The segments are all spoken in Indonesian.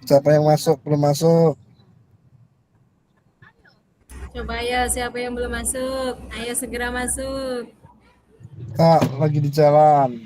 Siapa yang masuk? Belum masuk. Coba ya, siapa yang belum masuk? Ayo segera masuk. Kak, lagi di jalan.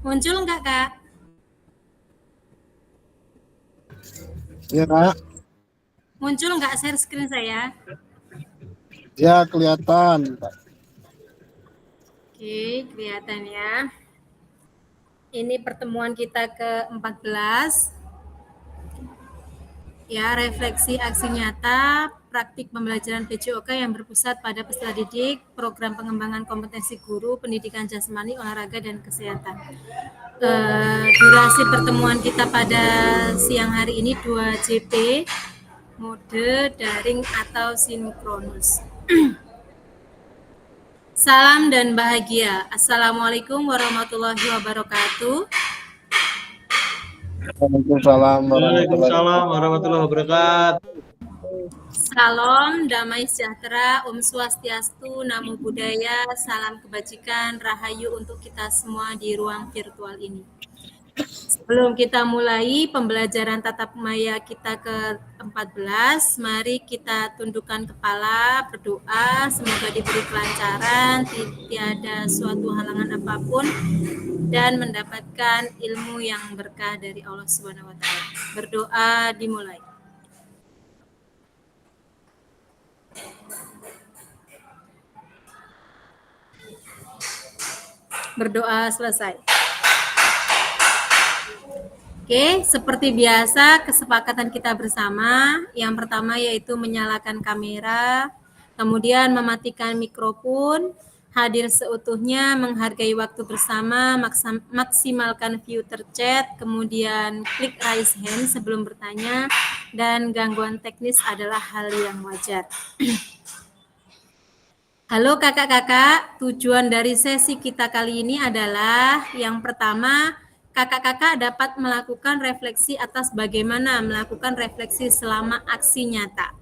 Muncul nggak, Kak? Ya, Kak. Muncul nggak share screen saya? Ya, kelihatan. Oke, kelihatan ya. Ini pertemuan kita ke-14. Ya, refleksi aksi nyata praktik pembelajaran PJOK yang berpusat pada peserta didik, program pengembangan kompetensi guru, pendidikan jasmani, olahraga, dan kesehatan. Durasi pertemuan kita pada siang hari ini 2 JP, mode daring atau sinkronus. Salam dan bahagia. Assalamualaikum warahmatullahi wabarakatuh. Waalaikumsalam warahmatullahi Waalaikumsalam warahmatullahi wabarakatuh. Salam, damai sejahtera, Om Swastiastu, Namo Buddhaya, salam kebajikan, rahayu untuk kita semua di ruang virtual ini. Sebelum kita mulai pembelajaran tatap maya kita ke-14, mari kita tundukkan kepala, berdoa, semoga diberi kelancaran, tiada suatu halangan apapun, dan mendapatkan ilmu yang berkah dari Allah Subhanahu wa Ta'ala. Berdoa dimulai. Berdoa selesai. Oke, seperti biasa kesepakatan kita bersama. Yang pertama yaitu menyalakan kamera, kemudian mematikan mikrofon, hadir seutuhnya, menghargai waktu bersama, maksimalkan view terchat, kemudian klik raise hand sebelum bertanya, dan gangguan teknis adalah hal yang wajar. Halo kakak-kakak, tujuan dari sesi kita kali ini adalah yang pertama, kakak-kakak dapat melakukan refleksi atas bagaimana melakukan refleksi selama aksi nyata.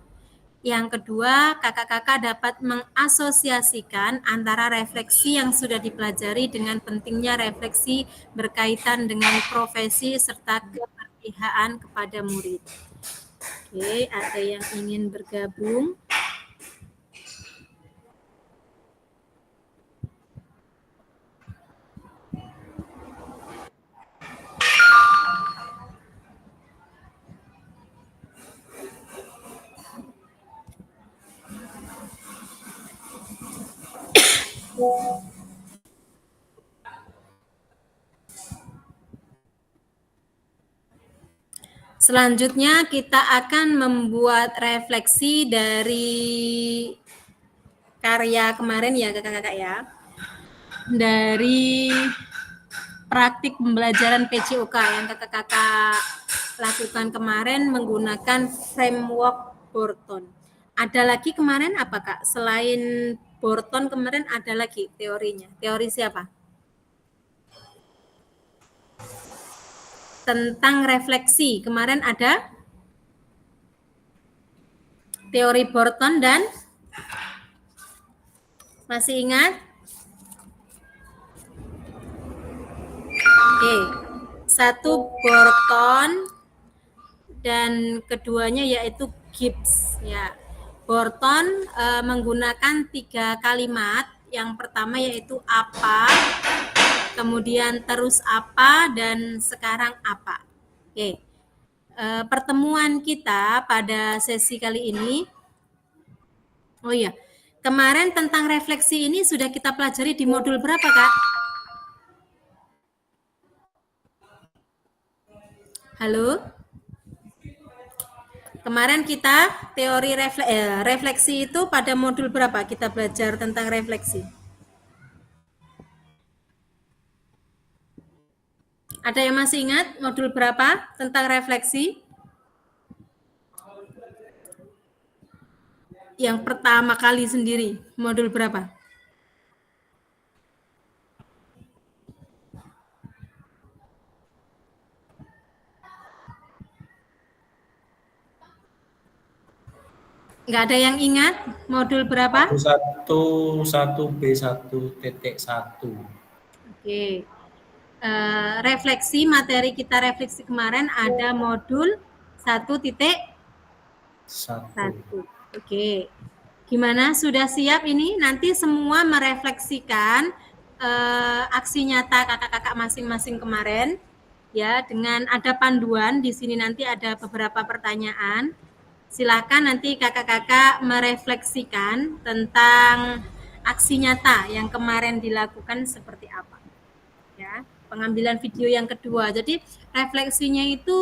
Yang kedua, kakak-kakak dapat mengasosiasikan antara refleksi yang sudah dipelajari dengan pentingnya refleksi berkaitan dengan profesi serta keberpihakan kepada murid. Oke, ada yang ingin bergabung? Selanjutnya kita akan membuat refleksi dari karya kemarin ya kakak-kakak ya. Dari praktik pembelajaran PJOK yang kakak-kakak lakukan kemarin menggunakan framework Borton. Ada lagi kemarin apa kak? Selain Borton kemarin ada lagi teorinya. Teori siapa? Tentang refleksi. Kemarin ada teori Borton dan masih ingat? Oke. Satu Borton dan keduanya yaitu Gibbs ya. Borton menggunakan 3 kalimat. Yang pertama yaitu apa, kemudian terus apa, dan sekarang apa. Oke. Pertemuan kita pada sesi kali ini, oh iya, kemarin tentang refleksi ini sudah kita pelajari di modul berapa kak? Halo? Kemarin kita teori refleksi itu pada modul berapa kita belajar tentang refleksi? Ada yang masih ingat modul berapa tentang refleksi? Yang pertama kali sendiri, modul berapa? Nggak ada yang ingat modul berapa? 1.1b1.1. Oke. Refleksi, materi kita refleksi kemarin ada modul 1.1. Oke. Gimana? Sudah siap ini? Nanti semua merefleksikan aksi nyata kakak-kakak masing-masing kemarin. Ya, dengan ada panduan di sini nanti ada beberapa pertanyaan. Silakan nanti kakak-kakak merefleksikan tentang aksi nyata yang kemarin dilakukan seperti apa. Ya, pengambilan video yang kedua. Jadi refleksinya itu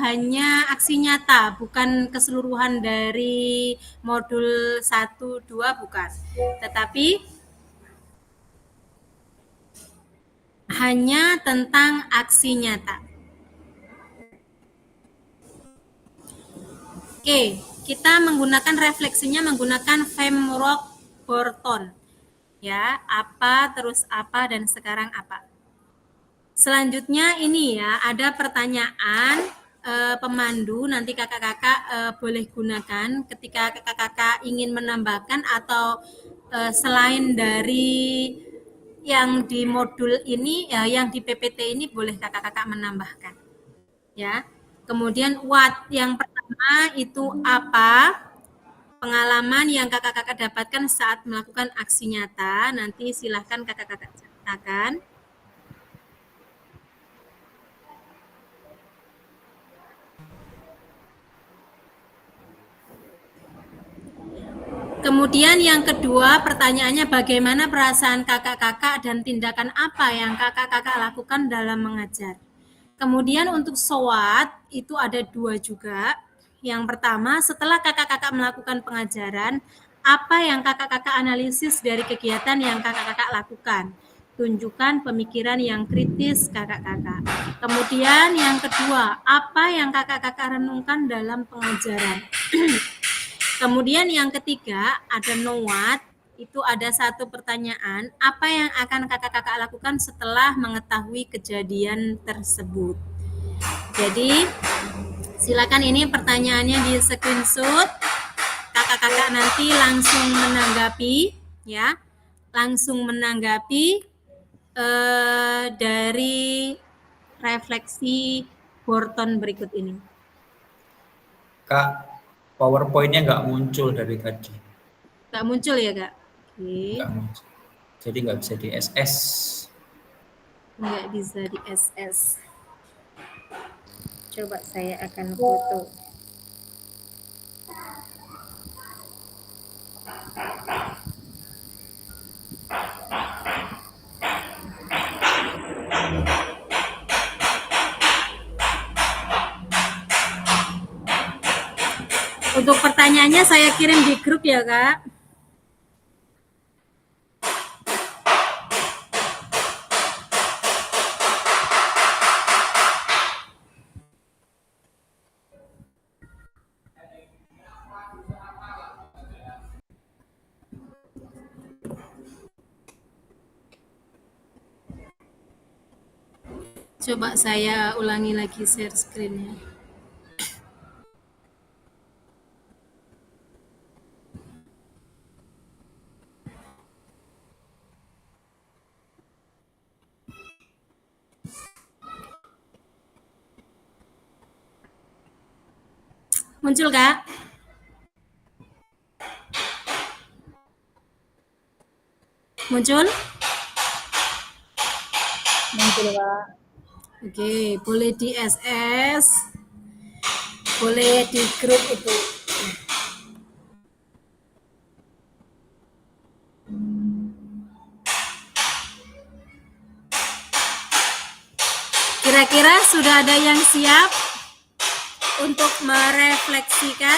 hanya aksi nyata, bukan keseluruhan dari modul 1, 2, bukan. Tetapi hanya tentang aksi nyata. Oke, kita menggunakan refleksinya menggunakan framework Borton. Ya, apa, terus apa, dan sekarang apa. Selanjutnya ini ya, ada pertanyaan pemandu, nanti kakak-kakak boleh gunakan ketika kakak-kakak ingin menambahkan atau selain dari yang di modul ini, yang di PPT ini boleh kakak-kakak menambahkan. Ya, kemudian what yang pertama itu apa? Pengalaman yang kakak-kakak dapatkan saat melakukan aksi nyata, nanti silahkan kakak-kakak ceritakan. Kemudian yang kedua pertanyaannya bagaimana perasaan kakak-kakak dan tindakan apa yang kakak-kakak lakukan dalam mengajar. Kemudian untuk SWOT itu ada 2 juga. Yang pertama setelah kakak-kakak melakukan pengajaran, apa yang kakak-kakak analisis dari kegiatan yang kakak-kakak lakukan. Tunjukkan pemikiran yang kritis kakak-kakak. Kemudian yang kedua, apa yang kakak-kakak renungkan dalam pengajaran. Kemudian yang ketiga ada know what, itu ada satu pertanyaan, apa yang akan kakak-kakak lakukan setelah mengetahui kejadian tersebut. Jadi silakan ini pertanyaannya di screenshot, kakak-kakak nanti langsung menanggapi ya, langsung menanggapi dari refleksi Borton berikut ini. Kak, PowerPoint-nya nggak muncul dari tadi. Nggak muncul ya, Kak? Oke. Nggak muncul. Jadi nggak bisa di SS. Nggak bisa di SS. Coba saya akan foto. Untuk pertanyaannya saya kirim di grup ya, Kak. Coba saya ulangi lagi share screen-nya. Muncul, Kak? Muncul? Muncul, Kak. Oke, boleh di SS, boleh di grup itu. Kira-kira sudah ada yang siap untuk merefleksikan?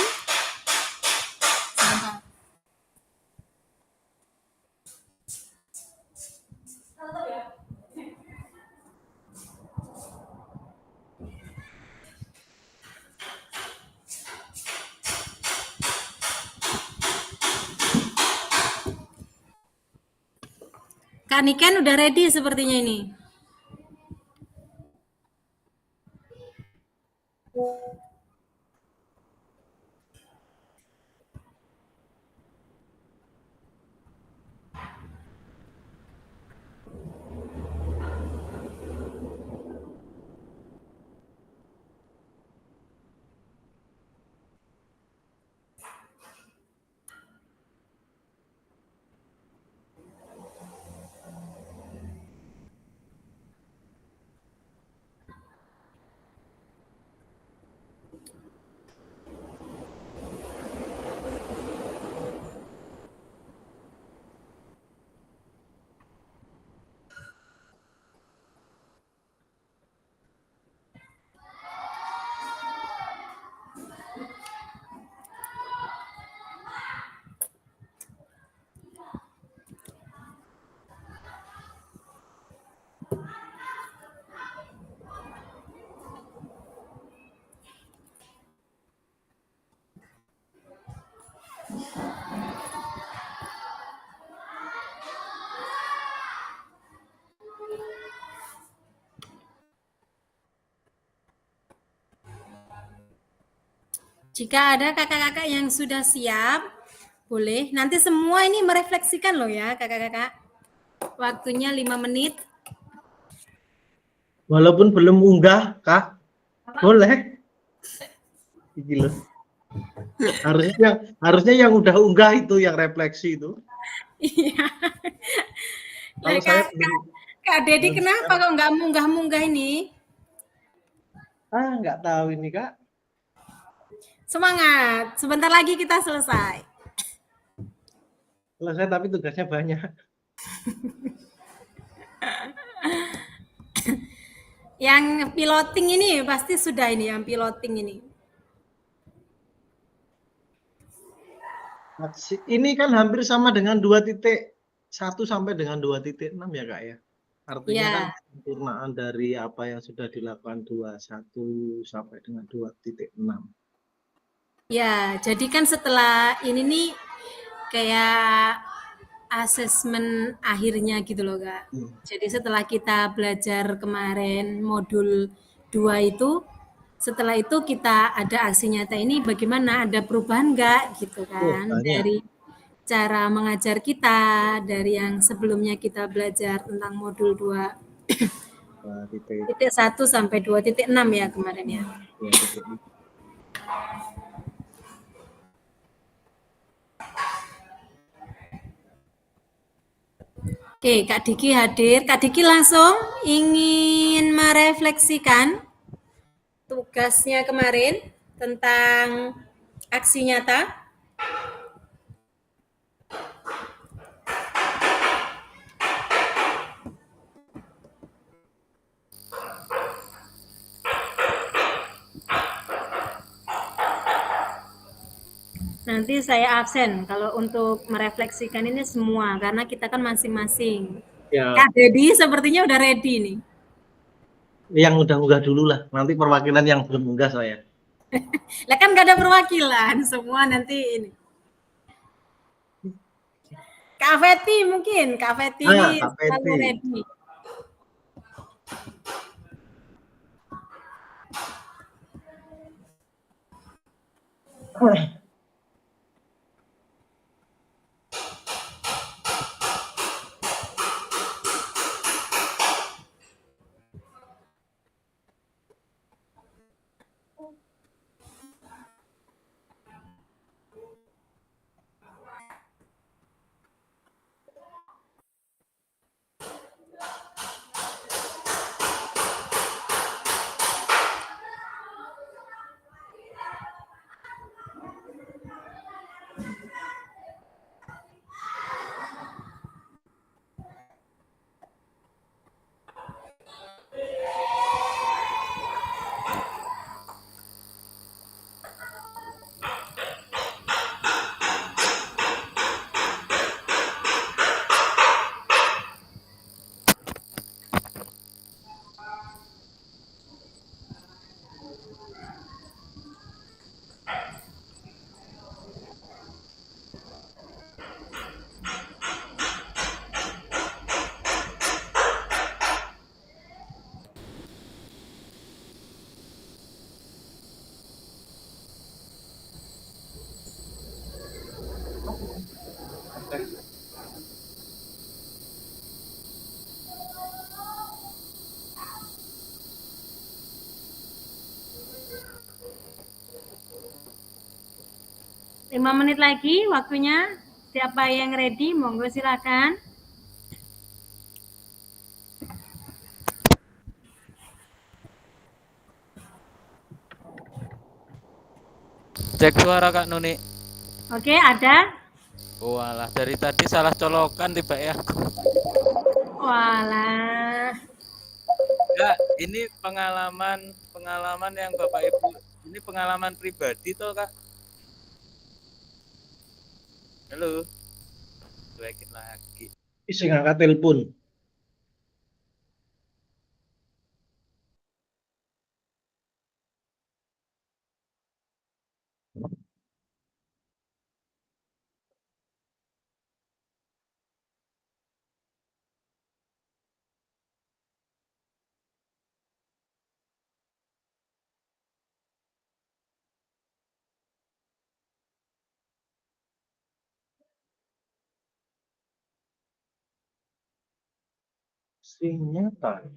Kak Niken udah ready sepertinya ini. Jika ada kakak-kakak yang sudah siap, boleh. Nanti semua ini merefleksikan loh ya kakak-kakak. Waktunya 5 menit. Walaupun belum unggah, Kak, boleh. Gila. Harusnya yang udah unggah itu yang refleksi itu. Iya. Kalau saya belum, Kak Dedi belum kenapa siap. kok nggak munggah-munggah ini? Nggak tahu ini, Kak. Semangat, sebentar lagi kita selesai. Selesai tapi tugasnya banyak. Yang piloting ini pasti sudah ini, yang piloting ini. Ini kan hampir sama dengan 2.1 sampai dengan 2.6 ya, Kak ya. Artinya Ya. kan sempurnaan dari apa yang sudah dilakukan 21 sampai dengan 2.6. Ya, jadi kan setelah ini nih kayak asesmen akhirnya gitu loh, Kak. Jadi setelah kita belajar kemarin modul 2 itu, setelah itu kita ada aksi nyata ini bagaimana, ada perubahan nggak gitu kan, Banyak. dari cara mengajar kita, dari yang sebelumnya kita belajar tentang modul 2 titik 1 sampai 2.6 ya kemarin ya. 2.6. Oke, Kak Diki hadir. Kak Diki langsung ingin merefleksikan tugasnya kemarin tentang aksi nyata. Nanti saya absen kalau untuk merefleksikan ini semua karena kita kan masing-masing. Ya, Kak Dedi sepertinya udah ready nih. yang udah unggah dulu lah. Nanti perwakilan yang belum unggah saya. Lah kan gak ada perwakilan, semua nanti ini. Kak Feti mungkin, Kak Feti ini Kak selalu Feti. ready. 5 menit lagi waktunya. Siapa yang ready? Monggo silakan. Cek suara Kak Nuni. Oke, ada? Walah, dari tadi salah colokan tiba ya. Walah. Enggak, ini pengalaman yang Bapak Ibu, ini pengalaman pribadi toh Kak. Halo. Cuekin lagi. Isi ngangkat telepon. Nyata.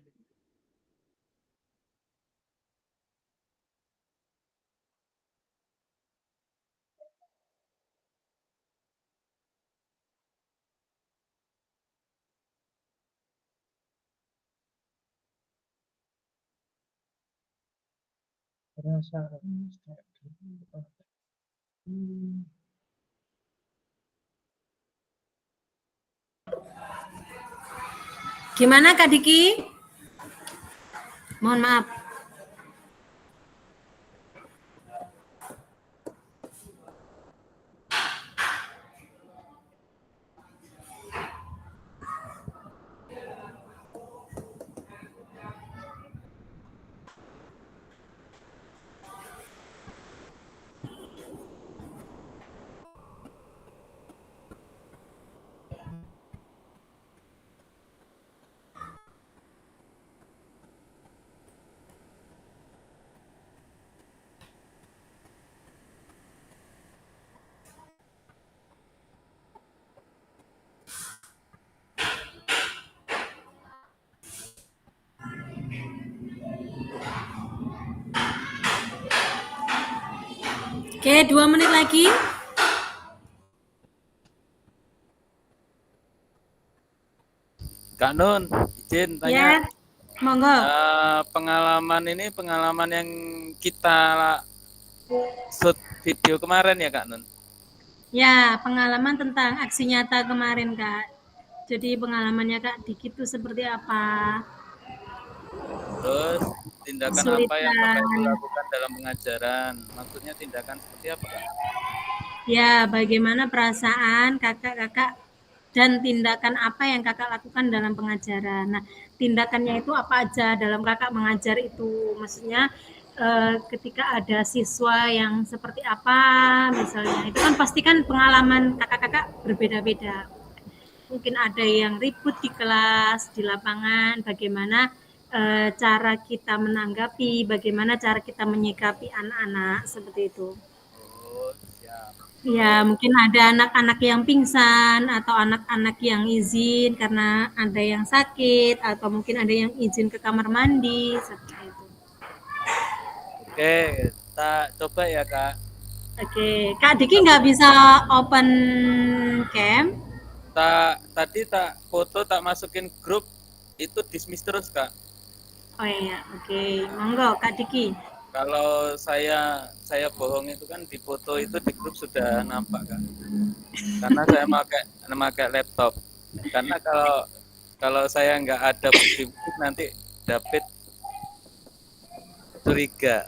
Gimana Kak Diki? Mohon maaf. Oke, 2 menit lagi. Kak Nun, izin Ya, tanya. monggo. Pengalaman ini pengalaman yang kita shoot video kemarin ya Kak Nun? Ya, pengalaman tentang aksi nyata kemarin, Kak. Jadi pengalamannya Kak Diki itu seperti apa? Terus tindakan apa yang Bapak Ibu lakukan dalam pengajaran? Maksudnya tindakan seperti apa Kak? Ya, bagaimana perasaan kakak-kakak dan tindakan apa yang kakak lakukan dalam pengajaran. Nah, tindakannya itu apa aja dalam kakak mengajar itu? Maksudnya ketika ada siswa yang seperti apa misalnya, itu kan pasti kan pengalaman kakak-kakak berbeda-beda. Mungkin ada yang ribut di kelas, di lapangan, bagaimana cara kita menanggapi, bagaimana cara kita menyikapi anak-anak seperti itu. Oh, siap. Ya, mungkin ada anak-anak yang pingsan atau anak-anak yang izin karena ada yang sakit atau mungkin ada yang izin ke kamar mandi seperti itu. Oke, kita coba ya Kak. Oke, Kak Diki nggak bisa open cam? Tadi foto tak masukin grup itu dismiss terus Kak. Oh iya, oke. Monggo Kak Diki. Kalau saya bohong itu kan di foto itu di grup sudah nampak Kak. Karena saya memakai laptop. Karena kalau saya nggak ada bukti nanti David curiga.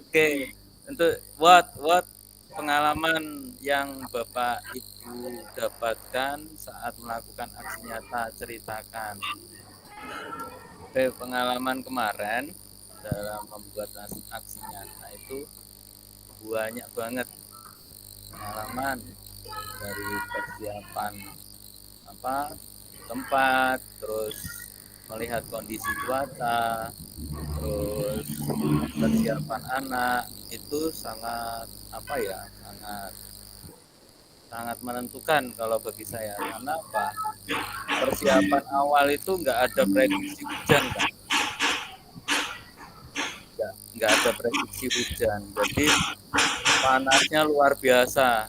Oke, untuk what pengalaman yang Bapak Ibu dapatkan saat melakukan aksi nyata, ceritakan. Oke, pengalaman kemarin dalam membuat aksi nyata itu banyak banget pengalaman, dari persiapan tempat, terus melihat kondisi cuaca, terus persiapan anak itu sangat sangat menentukan kalau bagi saya. Karena apa? Persiapan awal itu nggak ada prediksi hujan kan? nggak ada prediksi hujan. Jadi panasnya luar biasa,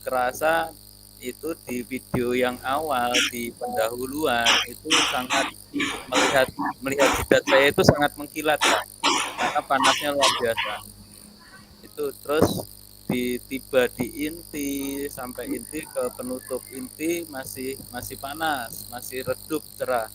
kerasa itu di video yang awal di pendahuluan itu sangat melihat jidat saya itu sangat mengkilat Kak, karena panasnya luar biasa. Itu terus tiba di inti sampai inti ke penutup inti masih panas, masih redup cerah.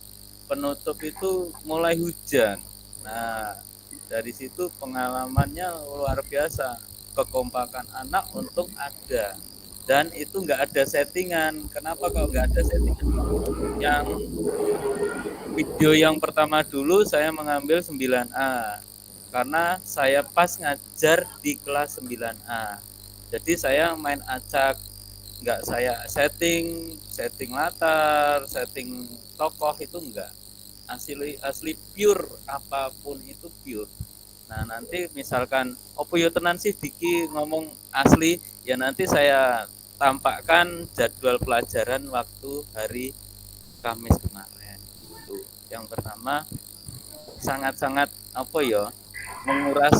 Penutup itu mulai hujan. Nah, dari situ pengalamannya luar biasa. Kekompakan anak untuk ada. Dan itu nggak ada settingan. Kenapa kok nggak ada settingan? Yang video yang pertama dulu saya mengambil 9A. Karena saya pas ngajar di kelas 9A. Jadi saya main acak. Nggak saya setting latar, setting tokoh itu enggak. Asli pure, apapun itu pure. Nah, nanti misalkan opo yo tenan sih Diki ngomong asli, ya nanti saya tampakkan jadwal pelajaran waktu hari Kamis kemarin. Itu yang pertama sangat-sangat apa ya? Menguras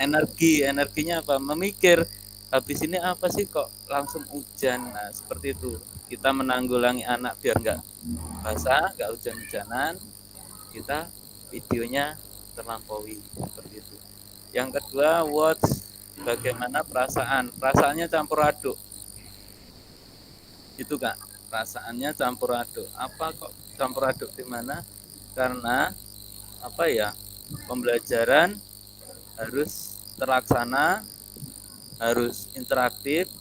energinya apa? Memikir habis ini apa sih kok langsung hujan. Nah, seperti itu. Kita menanggulangi anak biar nggak basah, nggak hujan-hujanan. Kita videonya terlampaui seperti itu. Yang kedua, watch bagaimana perasaannya campur aduk. Itu Kak, perasaannya campur aduk. Apa kok campur aduk di mana? Karena apa ya? Pembelajaran harus terlaksana, harus interaktif,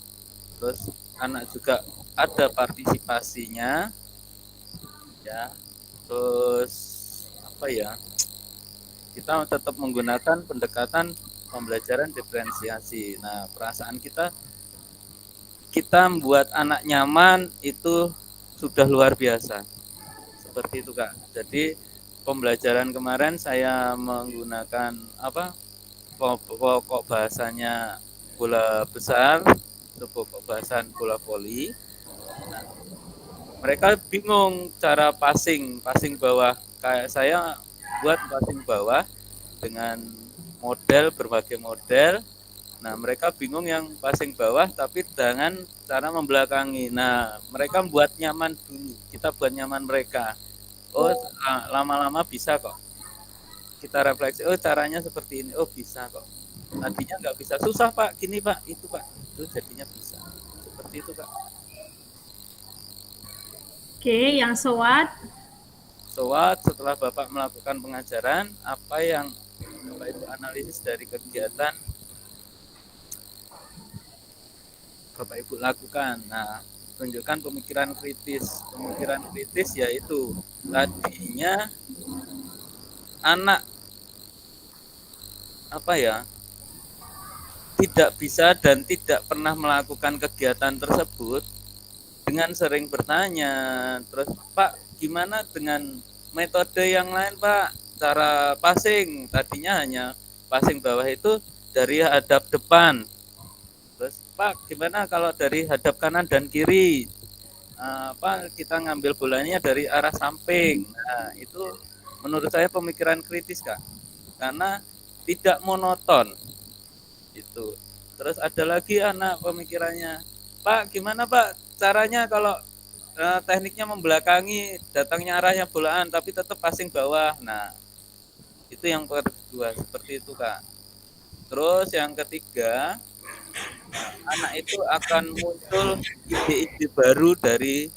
terus anak juga ada partisipasinya, ya. Terus apa ya? Kita tetap menggunakan pendekatan pembelajaran diferensiasi. Nah, perasaan kita membuat anak nyaman itu sudah luar biasa. Seperti itu Kak. Jadi pembelajaran kemarin saya menggunakan pokok bahasanya bola besar, pokok bahasan bola voli. Nah, mereka bingung cara passing bawah. Kayak saya buat passing bawah dengan berbagai model. Nah, mereka bingung yang passing bawah tapi dengan cara membelakangi. Nah, mereka buat nyaman dulu. Kita buat nyaman mereka. Oh, lama-lama bisa kok. Kita refleksi, oh caranya seperti ini. Oh, bisa kok. Tadinya nggak bisa. Susah Pak, gini Pak, itu Pak. Itu jadinya bisa. Seperti itu Kak. Oke, yang SWOT. SWOT setelah Bapak melakukan pengajaran, apa yang Bapak itu analisis dari kegiatan Bapak Ibu lakukan. Nah, tunjukkan pemikiran kritis. Pemikiran kritis yaitu tadinya anak tidak bisa dan tidak pernah melakukan kegiatan tersebut, dengan sering bertanya, terus Pak gimana dengan metode yang lain Pak, cara passing, tadinya hanya passing bawah itu dari hadap depan, terus Pak gimana kalau dari hadap kanan dan kiri, kita ngambil bolanya dari arah samping. Nah, itu menurut saya pemikiran kritis Kak, karena tidak monoton itu. Terus ada lagi anak pemikirannya, Pak gimana Pak caranya kalau tekniknya membelakangi, datangnya arahnya bolaan tapi tetap passing bawah. Nah, itu yang kedua, seperti itu Kak. Terus yang ketiga, anak itu akan muncul ide-ide baru dari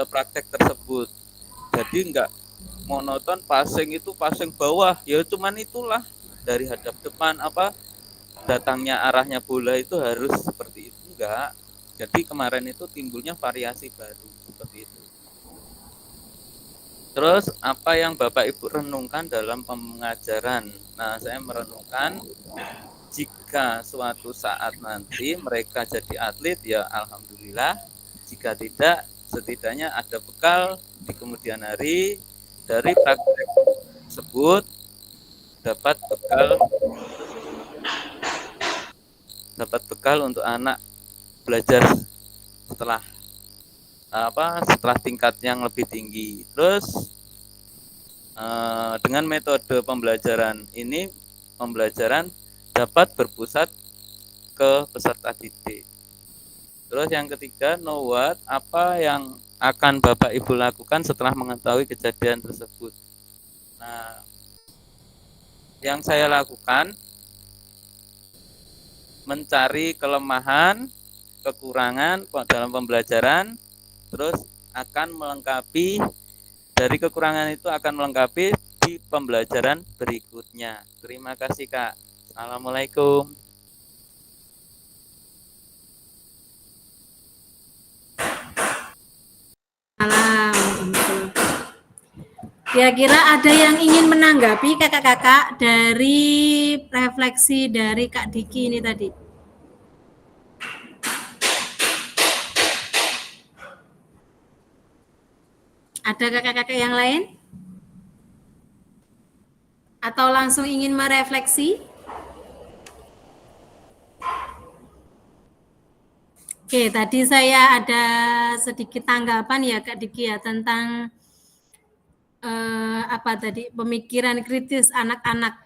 praktek tersebut. Jadi enggak monoton passing itu passing bawah, ya cuman itulah dari hadap depan datangnya arahnya bola itu harus seperti itu, enggak. Jadi kemarin itu timbulnya variasi baru seperti itu. Terus apa yang Bapak Ibu renungkan dalam pengajaran? Nah, saya merenungkan jika suatu saat nanti mereka jadi atlet ya alhamdulillah, jika tidak setidaknya ada bekal di kemudian hari dari praktek tersebut, dapat bekal untuk anak belajar setelah tingkat yang lebih tinggi. Terus Dengan metode pembelajaran ini, pembelajaran dapat berpusat ke peserta didik. Terus yang ketiga, know what, apa yang akan Bapak Ibu lakukan setelah mengetahui kejadian tersebut. Nah, yang saya lakukan mencari kelemahan, kekurangan dalam pembelajaran, terus akan melengkapi dari kekurangan itu akan melengkapi di pembelajaran berikutnya. Terima kasih Kak. Assalamualaikum. Salam. Kira-kira ada yang ingin menanggapi kakak-kakak dari refleksi dari Kak Diki ini tadi? Ada kakak-kakak yang lain? Atau langsung ingin merefleksi? Oke, tadi saya ada sedikit tanggapan ya Kak Diki ya tentang apa tadi pemikiran kritis anak-anak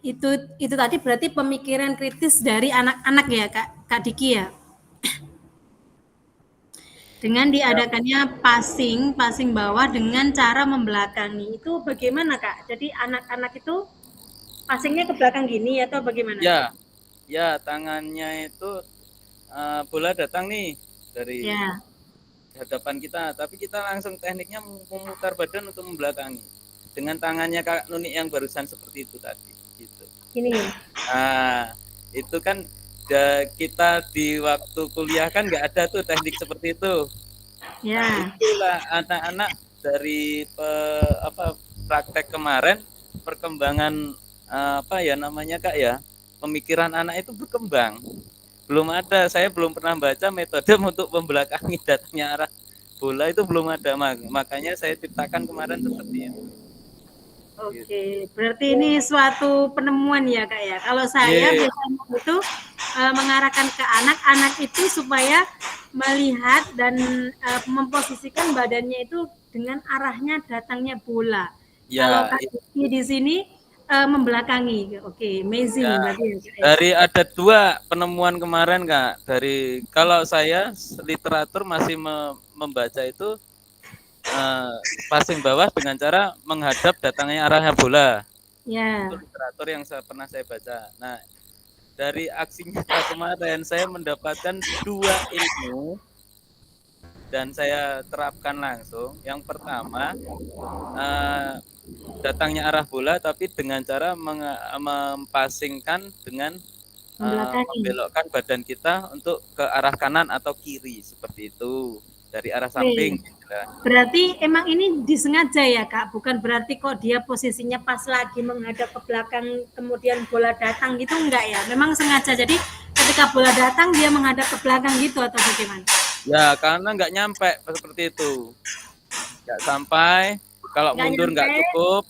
itu tadi berarti pemikiran kritis dari anak-anak ya Kak Diki ya. Dengan diadakannya passing bawah dengan cara membelakangi itu bagaimana Kak? Jadi anak-anak itu passingnya ke belakang gini atau bagaimana? Ya tangannya itu bola datang nih dari hadapan kita, tapi kita langsung tekniknya memutar badan untuk membelakangi dengan tangannya Kak Nuni yang barusan seperti itu tadi. Gitu. Ini. Nah itu kan kita di waktu kuliah kan nggak ada tuh teknik seperti itu. Ya. Nah, itulah anak-anak dari praktek kemarin perkembangan Kak ya, pemikiran anak itu berkembang. Belum ada, saya belum pernah baca metode untuk membelakangi datangnya arah bola itu belum ada, makanya saya ciptakan kemarin seperti itu. Oke, berarti ini suatu penemuan ya Kak ya. Kalau saya biasanya itu mengarahkan ke anak-anak itu supaya melihat dan memposisikan badannya itu dengan arahnya datangnya bola. Kalau Kak di sini membelakangi. Oke, amazing berarti ya, Kak. Dari ada 2 penemuan kemarin Kak. Dari kalau saya literatur masih membaca itu passing bawah dengan cara menghadap datangnya arahnya bola. Ya. Itu literatur yang pernah saya baca. Nah, dari aksinya kemarin saya mendapatkan 2 ilmu dan saya terapkan langsung. Yang pertama, datangnya arah bola tapi dengan cara mempasingkan dengan membelokkan badan kita untuk ke arah kanan atau kiri seperti itu. Dari arah samping. Berarti emang ini disengaja ya Kak? Bukan berarti kok dia posisinya pas lagi menghadap ke belakang kemudian bola datang gitu enggak ya? Memang sengaja, jadi ketika bola datang dia menghadap ke belakang gitu atau bagaimana? Ya karena nggak nyampe seperti itu. Nggak sampai, kalau mundur nggak cukup,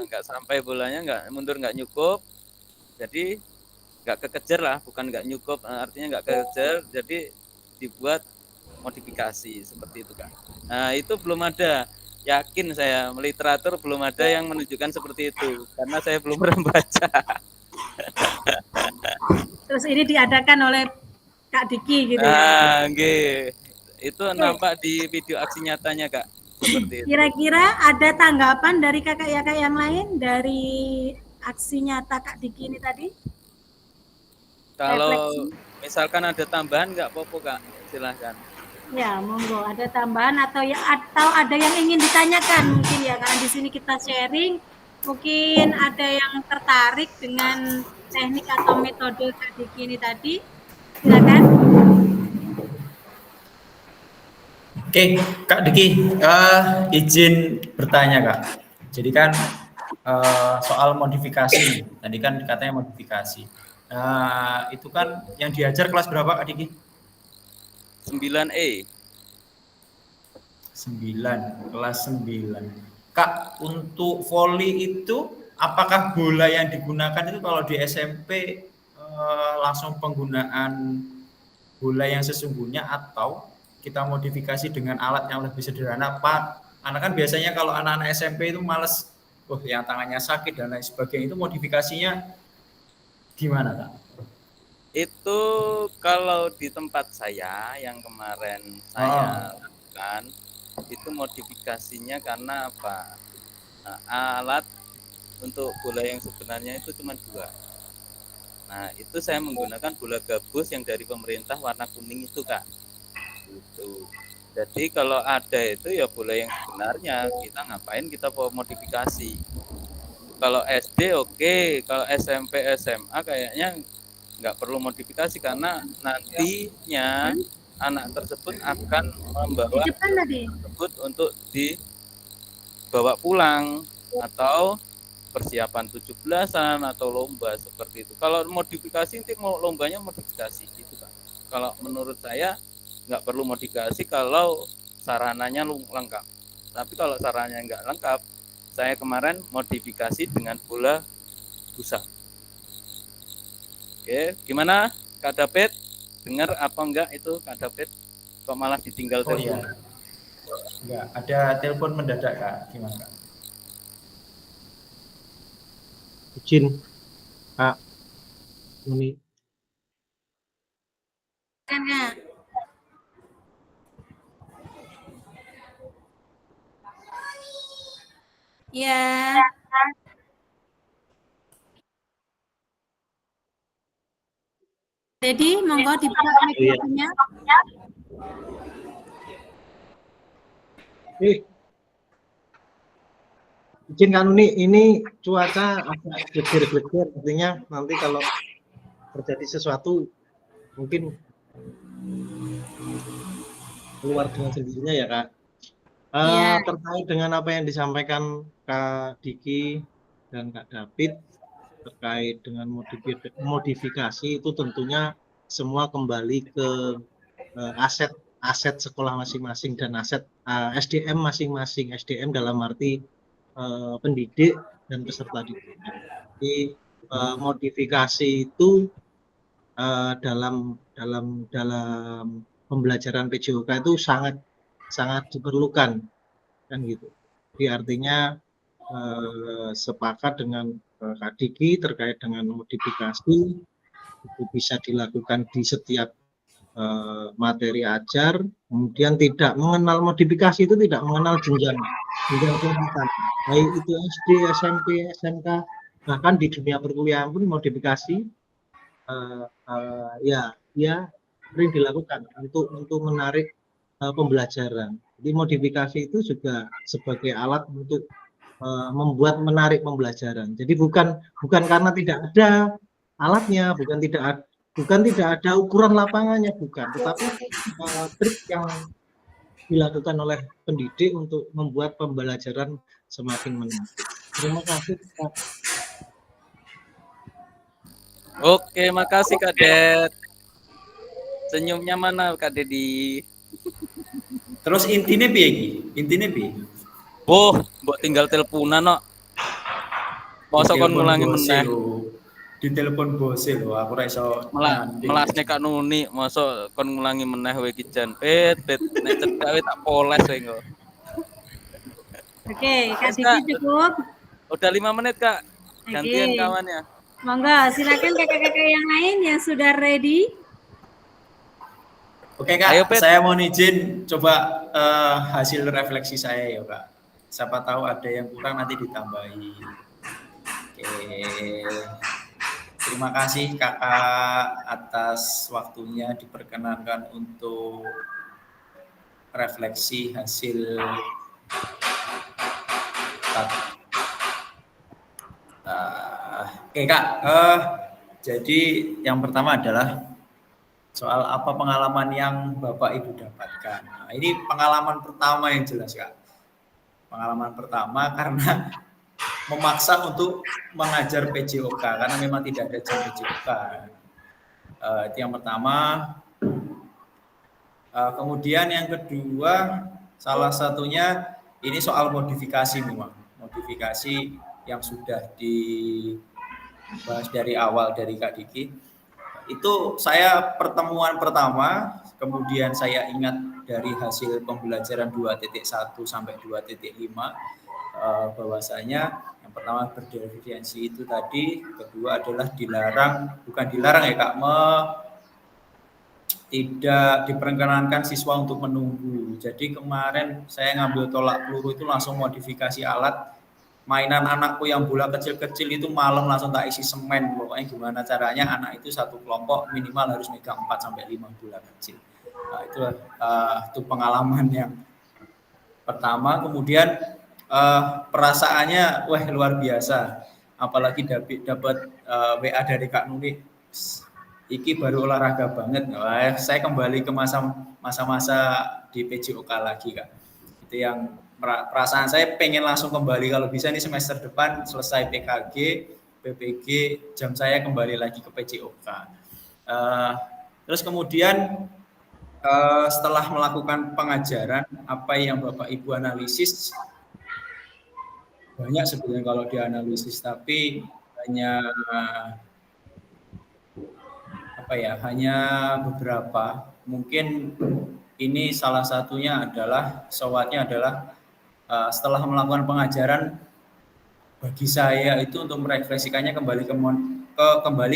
nggak sampai bolanya mundur nggak nyukup, jadi nggak kekejar lah, bukan nggak nyukup, artinya nggak kekejar, jadi dibuat modifikasi seperti itu Kak. Nah itu belum ada, yakin saya literatur belum ada yang menunjukkan seperti itu karena saya belum pernah baca. Terus ini diadakan oleh Kak Diki gitu ya? Itu nampak di video aksi nyatanya Kak. Seperti itu. Kira-kira ada tanggapan dari kakak-kakak yang lain dari aksi nyata Kak Diki ini tadi? Kalau misalkan ada tambahan nggak apa-apa Kak, silahkan. Ya, monggo. Ada tambahan atau ada yang ingin ditanyakan mungkin ya, karena di sini kita sharing. Mungkin ada yang tertarik dengan teknik atau metode Kak Diki ini tadi. Silakan. Oke, Kak Diki, izin bertanya Kak. Jadi kan soal modifikasi, tadi kan katanya modifikasi. Itu kan yang diajar kelas berapa Kak Diki? 9E. 9, kelas 9. Kak, untuk voli itu apakah bola yang digunakan itu kalau di SMP langsung penggunaan bola yang sesungguhnya atau kita modifikasi dengan alat yang lebih sederhana Anak kan biasanya kalau anak-anak SMP itu males, yang tangannya sakit dan lain sebagainya, itu modifikasinya gimana Kak? Itu kalau di tempat saya yang kemarin saya lakukan, itu modifikasinya karena apa? Nah, alat untuk bola yang sebenarnya itu cuma 2. Nah, itu saya menggunakan bola gabus yang dari pemerintah warna kuning itu, Kak. Gitu. Jadi kalau ada itu ya bola yang sebenarnya, kita ngapain kita mau modifikasi. Kalau SD oke, kalau SMP SMA kayaknya nggak perlu modifikasi karena nantinya anak tersebut akan membawa tersebut untuk dibawa pulang atau persiapan 17-an atau lomba seperti itu. Kalau modifikasi nanti mau lombanya modifikasi gitu Pak. Kalau menurut saya nggak perlu modifikasi kalau sarananya lengkap. Tapi kalau sarananya nggak lengkap, saya kemarin modifikasi dengan bola busa. Oke, gimana Kak David? Dengar apa enggak itu Kak David? Kok malah ditinggal telepon? Iya. Enggak, ada telepon mendadak Kak. Gimana Kak? Izin Kak Uni. Kan Kak? Ya. Jadi monggo dibuka mikrofonnya. Izin Kak Uni, ini cuaca agak geger-geger, artinya nanti kalau terjadi sesuatu mungkin keluar dengan sendirinya ya Kak. Terkait dengan apa yang disampaikan Kak Diki dan Kak David terkait dengan modifikasi itu tentunya semua kembali ke aset sekolah masing-masing dan aset SDM masing-masing. SDM dalam arti pendidik dan peserta didik. Jadi modifikasi itu dalam pembelajaran PJOK itu sangat diperlukan kan gitu. Jadi artinya sepakat dengan Kak Diki terkait dengan modifikasi itu bisa dilakukan di setiap materi ajar, kemudian tidak mengenal modifikasi itu tidak mengenal jenjang tingkatan, baik itu SD, SMP, SMK, bahkan di dunia perkuliahan pun modifikasi ya sering dilakukan untuk menarik pembelajaran. Jadi modifikasi itu juga sebagai alat untuk membuat menarik pembelajaran. Jadi bukan karena tidak ada alatnya, bukan tidak ada ukuran lapangannya, bukan, tetapi trik yang dilakukan oleh pendidik untuk membuat pembelajaran semakin menarik. Terima kasih Pak. Oke, makasih Kak Det. Senyumnya mana Kak Dedi? Terus intinya piye iki? Intine piye? Mbok tinggal teleponan kok. Mosok kon ngulangi meneh. Di telepon bose lho, aku ora iso melasne Kak Nuni, mosok kon ngulangi meneh kowe iki jan pit nek cedak kowe tak poles kowe engko. Oke, Kak Diki cukup. Udah 5 menit Kak. Gantian kawannya. Monggo, silakan kakak-kakak yang lain yang sudah ready. Oke Kak, ayo, saya mau izin coba hasil refleksi saya ya Kak. Siapa tahu ada yang kurang nanti ditambahi. Oke. Terima kasih Kakak atas waktunya diperkenankan untuk refleksi hasil Oke Kak, jadi yang pertama adalah soal apa pengalaman yang Bapak Ibu dapatkan. Nah, ini pengalaman pertama yang jelas Kak. Pengalaman pertama karena memaksa untuk mengajar PJOK karena memang tidak ada jam PJOK. Itu yang pertama. Kemudian yang kedua, salah satunya ini soal modifikasi memang. Modifikasi yang sudah dibahas dari awal dari Kak Diki. Itu saya pertemuan pertama, kemudian saya ingat dari hasil pembelajaran 2.1 sampai 2.5 bahwasanya yang pertama berdefiniensi itu tadi, kedua adalah dilarang, bukan dilarang ya Kak, tidak diperkenankan siswa untuk menunggu. Jadi kemarin saya ngambil tolak peluru itu langsung modifikasi alat. Mainan anakku yang bola kecil-kecil itu malam langsung tak isi semen. Pokoknya gimana caranya anak itu satu kelompok minimal harus megang 4 sampai 5 bola kecil. Nah, itu pengalaman yang pertama. Kemudian perasaannya wah luar biasa. Apalagi dapat WA dari Kak Nuni. Iki baru olahraga banget. Wah, saya kembali ke masa-masa di PJOK lagi Kak. Itu yang perasaan saya pengen langsung kembali kalau bisa nih semester depan selesai PKG, PPG, jam saya kembali lagi ke PJOK. Terus kemudian setelah melakukan pengajaran, apa yang Bapak Ibu analisis? Banyak sebenarnya kalau dianalisis, tapi hanya beberapa. Mungkin ini salah satunya adalah setelah melakukan pengajaran, bagi saya itu untuk merefleksikannya kembali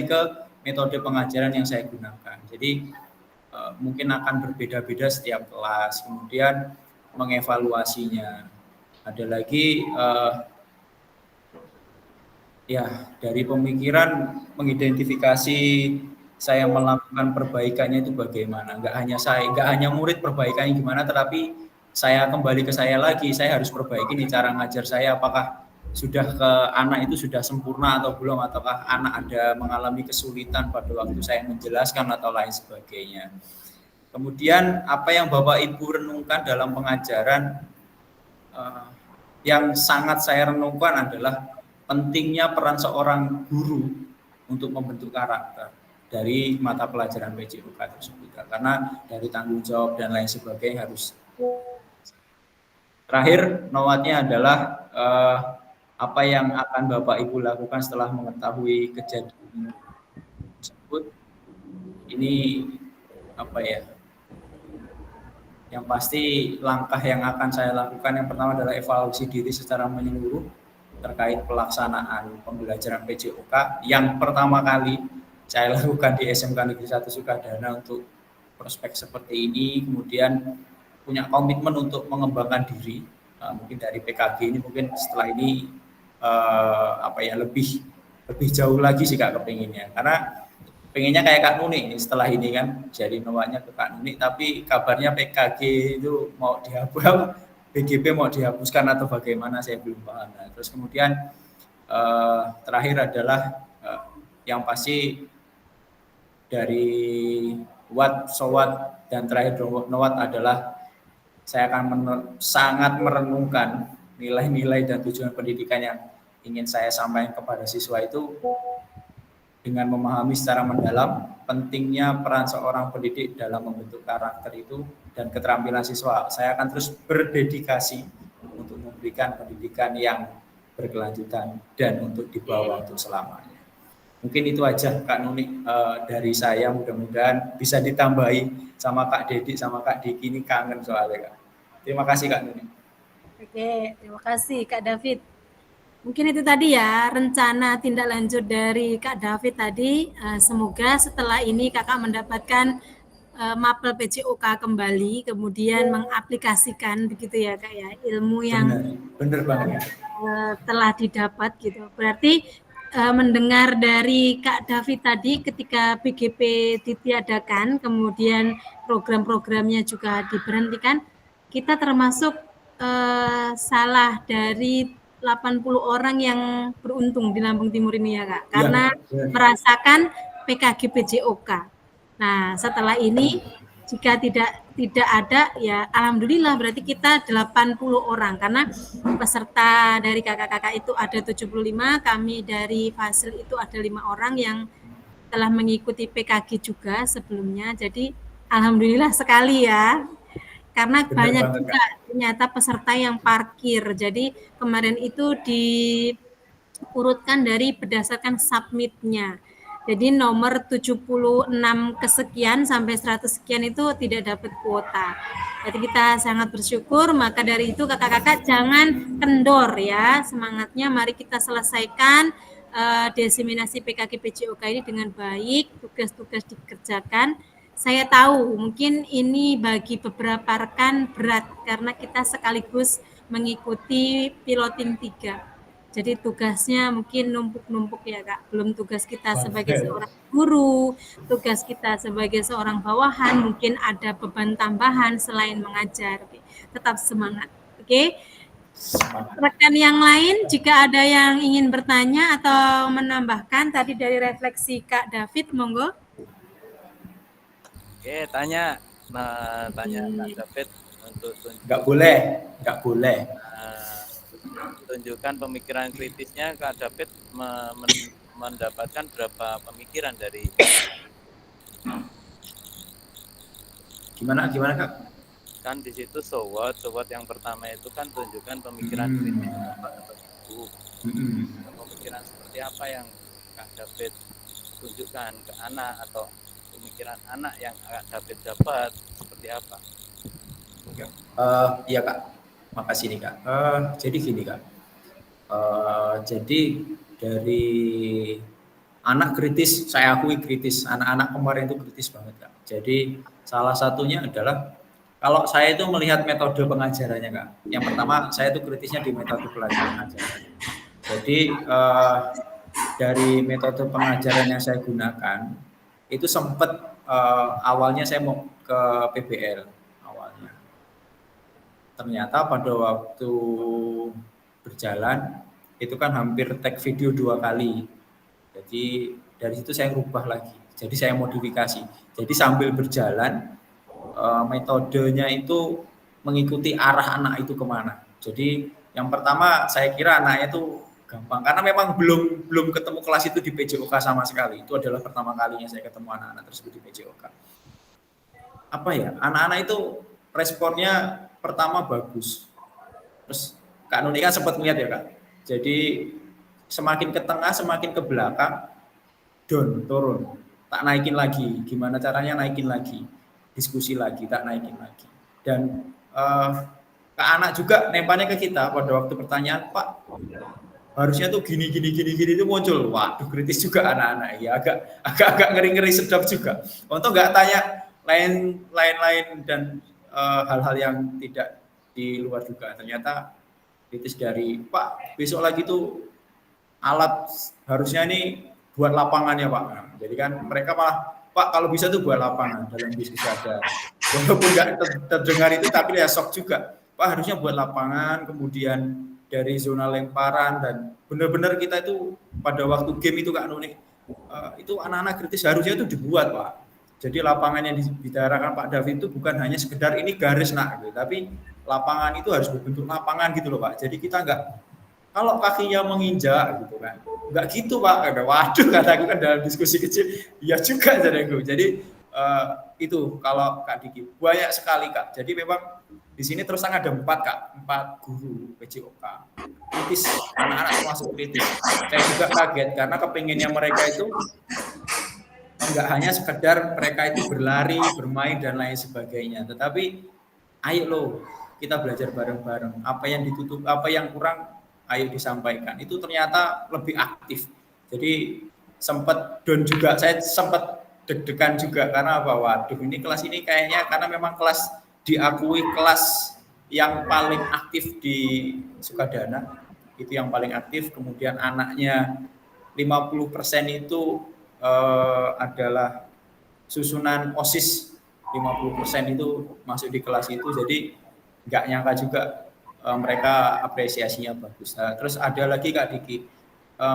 ke metode pengajaran yang saya gunakan. Jadi mungkin akan berbeda-beda setiap kelas, kemudian mengevaluasinya. Ada lagi dari pemikiran mengidentifikasi saya melakukan perbaikannya itu bagaimana. Nggak hanya murid perbaikannya gimana, tetapi saya kembali ke saya lagi, saya harus perbaiki nih cara ngajar saya, apakah sudah ke anak itu sudah sempurna atau belum, ataukah anak ada mengalami kesulitan pada waktu saya menjelaskan atau lain sebagainya. Kemudian apa yang Bapak Ibu renungkan dalam pengajaran, yang sangat saya renungkan adalah pentingnya peran seorang guru untuk membentuk karakter dari mata pelajaran PJOK tersebut, karena dari tanggung jawab dan lain sebagainya harus. Terakhir, nowatnya adalah apa yang akan Bapak Ibu lakukan setelah mengetahui kejadian tersebut. Ini yang pasti langkah yang akan saya lakukan yang pertama adalah evaluasi diri secara menyeluruh terkait pelaksanaan pembelajaran PJOK yang pertama kali saya lakukan di SMK Negeri 1 Sukadana untuk prospek seperti ini, kemudian punya komitmen untuk mengembangkan diri. Mungkin dari PKG ini mungkin setelah ini lebih jauh lagi sih Kak kepinginnya, karena pengennya kayak Kak Nuni setelah ini kan, jadi nawanya ke Kak Nuni, tapi kabarnya PKG itu mau dihapus, BGP mau dihapuskan atau bagaimana saya belum paham. Nah, terus kemudian terakhir adalah yang pasti dari Wat, Sowat, dan terakhir Nowat adalah saya akan sangat merenungkan nilai-nilai dan tujuan pendidikan yang ingin saya sampaikan kepada siswa itu dengan memahami secara mendalam pentingnya peran seorang pendidik dalam membentuk karakter itu dan keterampilan siswa. Saya akan terus berdedikasi untuk memberikan pendidikan yang berkelanjutan dan untuk dibawa untuk selamanya. Mungkin itu aja Kak Nuni dari saya, mudah-mudahan bisa ditambahi sama Kak Dedi sama Kak Diki, ini kangen soalnya Kak. Terima kasih Kak Nuni. Oke, terima kasih Kak David. Mungkin itu tadi ya rencana tindak lanjut dari Kak David tadi. Semoga setelah ini Kakak mendapatkan mapel PJOK kembali, kemudian mengaplikasikan begitu ya Kak ya, ilmu yang bener banget telah didapat gitu. Berarti mendengar dari Kak David tadi ketika BGP ditiadakan, kemudian program-programnya juga diberhentikan, kita termasuk salah dari 80 orang yang beruntung di Lampung Timur ini ya Kak, karena merasakan PKG PJOK. Nah, setelah ini jika tidak ada ya alhamdulillah berarti kita 80 orang karena peserta dari kakak-kakak itu ada 75, kami dari Fasil itu ada 5 orang yang telah mengikuti PKG juga sebelumnya. Jadi alhamdulillah sekali ya. Karena banyak juga ternyata peserta yang parkir. Jadi kemarin itu diurutkan dari berdasarkan submitnya. Jadi nomor 76 kesekian sampai 100 sekian itu tidak dapat kuota. Jadi kita sangat bersyukur, maka dari itu kakak-kakak jangan kendor ya. Semangatnya mari kita selesaikan diseminasi PKK PJOK ini dengan baik, tugas-tugas dikerjakan. Saya tahu mungkin ini bagi beberapa rekan berat karena kita sekaligus mengikuti piloting 3. Jadi tugasnya mungkin numpuk-numpuk ya Kak. Belum tugas kita sebagai seorang guru, tugas kita sebagai seorang bawahan, mungkin ada beban tambahan selain mengajar. Tetap semangat. Oke. Rekan yang lain jika ada yang ingin bertanya atau menambahkan tadi dari refleksi Kak David, monggo. Oke, tanya Kak David untuk Nggak boleh. tunjukkan pemikiran kritisnya. Kak David mendapatkan berapa pemikiran dari Gimana Kak? kan di situ SWOT yang pertama itu kan tunjukkan pemikiran kritis Bapak atau Ibu. Pemikiran seperti apa yang Kak David tunjukkan ke anak atau pemikiran anak yang Kak David dapat seperti apa? Iya Kak, makasih nih Kak. Jadi gini Kak, jadi dari anak kritis, saya akui kritis, anak-anak kemarin itu kritis banget Kak. Jadi salah satunya adalah kalau saya itu melihat metode pengajarannya Kak. Yang pertama saya itu kritisnya di metode pengajaran. Jadi dari metode pengajaran yang saya gunakan itu sempat awalnya saya mau ke PBL awalnya. Ternyata pada waktu berjalan itu kan hampir tag video 2 kali. Jadi dari situ saya rubah lagi. Jadi saya modifikasi. Jadi sambil berjalan metodenya itu mengikuti arah anak itu kemana. Jadi yang pertama saya kira anaknya itu gampang karena memang belum ketemu kelas itu di PJOK sama sekali. Itu adalah pertama kalinya saya ketemu anak-anak tersebut di PJOK. Apa ya? Anak-anak itu responnya pertama bagus. Terus Kak Nuni kan sempat melihat ya Kak. Jadi semakin ke tengah, semakin ke belakang, turun. Tak naikin lagi. Gimana caranya naikin lagi? Diskusi lagi, tak naikin lagi. Dan Kak anak juga nempelnya ke kita pada waktu pertanyaan, Pak, harusnya tuh gini itu muncul. Waduh, kritis juga anak-anak. Ya agak ngeri-ngeri sedap juga. Untuk nggak tanya lain dan hal-hal yang tidak di luar juga. Ternyata kritis dari Pak, besok lagi tuh alat harusnya ini buat lapangannya Pak. Nah, jadi kan mereka malah Pak kalau bisa tuh buat lapangan dalam diskusi ada. Walaupun nggak terdengar itu tapi ya shock juga. Pak harusnya buat lapangan, kemudian dari zona lemparan dan benar-benar kita itu pada waktu game itu Kak Nuni itu anak-anak kritis harusnya itu dibuat Pak. Jadi lapangan yang dibicarakan Pak David itu bukan hanya sekedar ini garis gitu, tapi lapangan itu harus berbentuk lapangan gitu loh Pak. Jadi kita nggak kalau kakinya menginjak gitu kan, nggak gitu Pak. Waduh kataku kan dalam diskusi kecil, ya juga jadiku. Jadi itu kalau Kak Diki banyak sekali Kak. Jadi memang di sini terus ada 4 guru PJOK. Kritis, anak-anak termasuk kritis. Saya juga kaget karena kepinginnya mereka itu enggak hanya sekedar mereka itu berlari, bermain dan lain sebagainya. Tetapi ayo loh, kita belajar bareng-bareng. Apa yang ditutup, apa yang kurang, ayo disampaikan. Itu ternyata lebih aktif. Jadi sempat down juga, saya sempat deg-degan juga karena apa? Waduh, ini kelas ini kayaknya karena memang kelas diakui kelas yang paling aktif di Sukadana, itu yang paling aktif. Kemudian anaknya 50% itu adalah susunan OSIS, 50% itu masuk di kelas itu. Jadi nggak nyangka juga mereka apresiasinya bagus. Nah, terus ada lagi Kak Diki,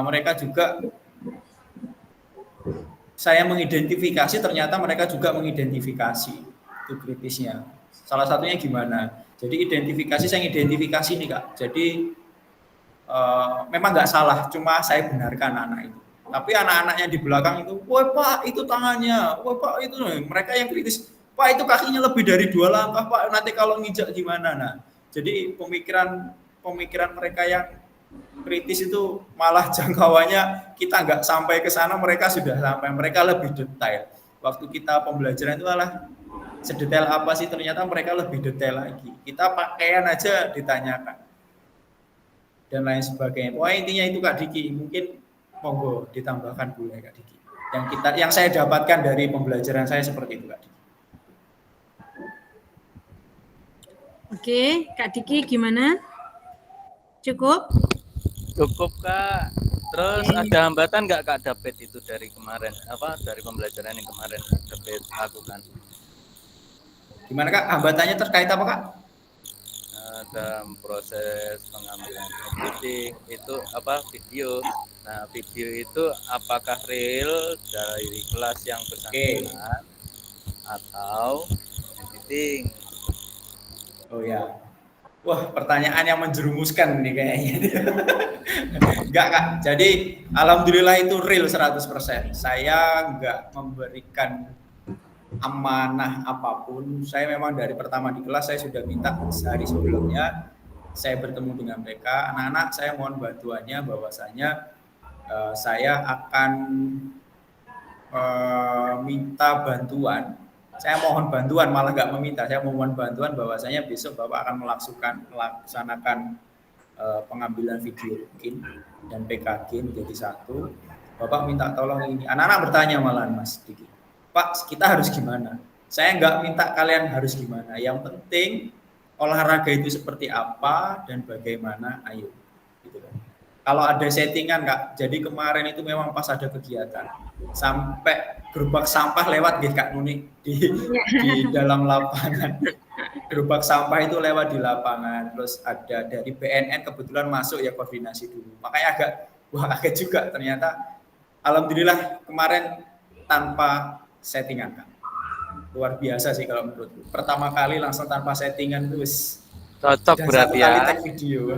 mereka juga saya mengidentifikasi, ternyata mereka juga mengidentifikasi itu kritisnya. Salah satunya gimana? Jadi identifikasi, saya identifikasi nih Kak. Jadi memang nggak salah, cuma saya benarkan anak itu. Tapi anak-anaknya di belakang itu, wah Pak itu tangannya, wah Pak itu, mereka yang kritis, Pak itu kakinya lebih dari 2 langkah Pak, nanti kalau nginjak gimana? Nah, jadi pemikiran mereka yang kritis itu malah jangkauannya kita nggak sampai ke sana, mereka sudah sampai, mereka lebih detail. Waktu kita pembelajaran itu malah sedetail apa sih, ternyata mereka lebih detail lagi. Kita pakaian aja ditanyakan dan lain sebagainya. Wah, intinya itu Kak Diki, mungkin monggo ditambahkan boleh Kak Diki. Yang saya dapatkan dari pembelajaran saya seperti itu Kak Diki. Oke, Kak Diki gimana? Cukup? Cukup Kak. Terus ada hambatan nggak Kak David itu dari kemarin, dari pembelajaran yang kemarin David lakukan? Gimana Kak, hambatannya terkait apa Kak? Dalam proses pengambilan editing itu video. Nah, video itu apakah real dari kelas yang bersangkutan atau editing? Oh ya. Wah, pertanyaan yang menjerumuskan nih kayaknya. Enggak Kak, jadi alhamdulillah itu real 100%. Saya enggak memberikan amanah apapun. Saya memang dari pertama di kelas saya sudah minta sehari sebelumnya saya bertemu dengan mereka. Anak-anak, saya mohon bantuannya bahwasanya saya akan minta bantuan. Saya mohon bantuan, malah nggak meminta. Saya mohon bantuan bahwasanya besok Bapak akan melaksanakan pengambilan video mungkin dan PKG menjadi satu. Bapak minta tolong ini. Anak-anak bertanya malah Mas Diki, Pak, kita harus gimana? Saya nggak minta kalian harus gimana. Yang penting olahraga itu seperti apa dan bagaimana, ayo. Gitu kan. Kalau ada settingan Kak, jadi kemarin itu memang pas ada kegiatan sampai gerobak sampah lewat gitu Kak Nuni di dalam lapangan. Gerobak sampah itu lewat di lapangan, terus ada dari BNN kebetulan masuk ya koordinasi dulu. Makanya agak juga ternyata. Alhamdulillah kemarin tanpa settingan Kak. Luar biasa sih kalau menurutku. Pertama kali langsung tanpa settingan itu cocok berarti ya. Tag video.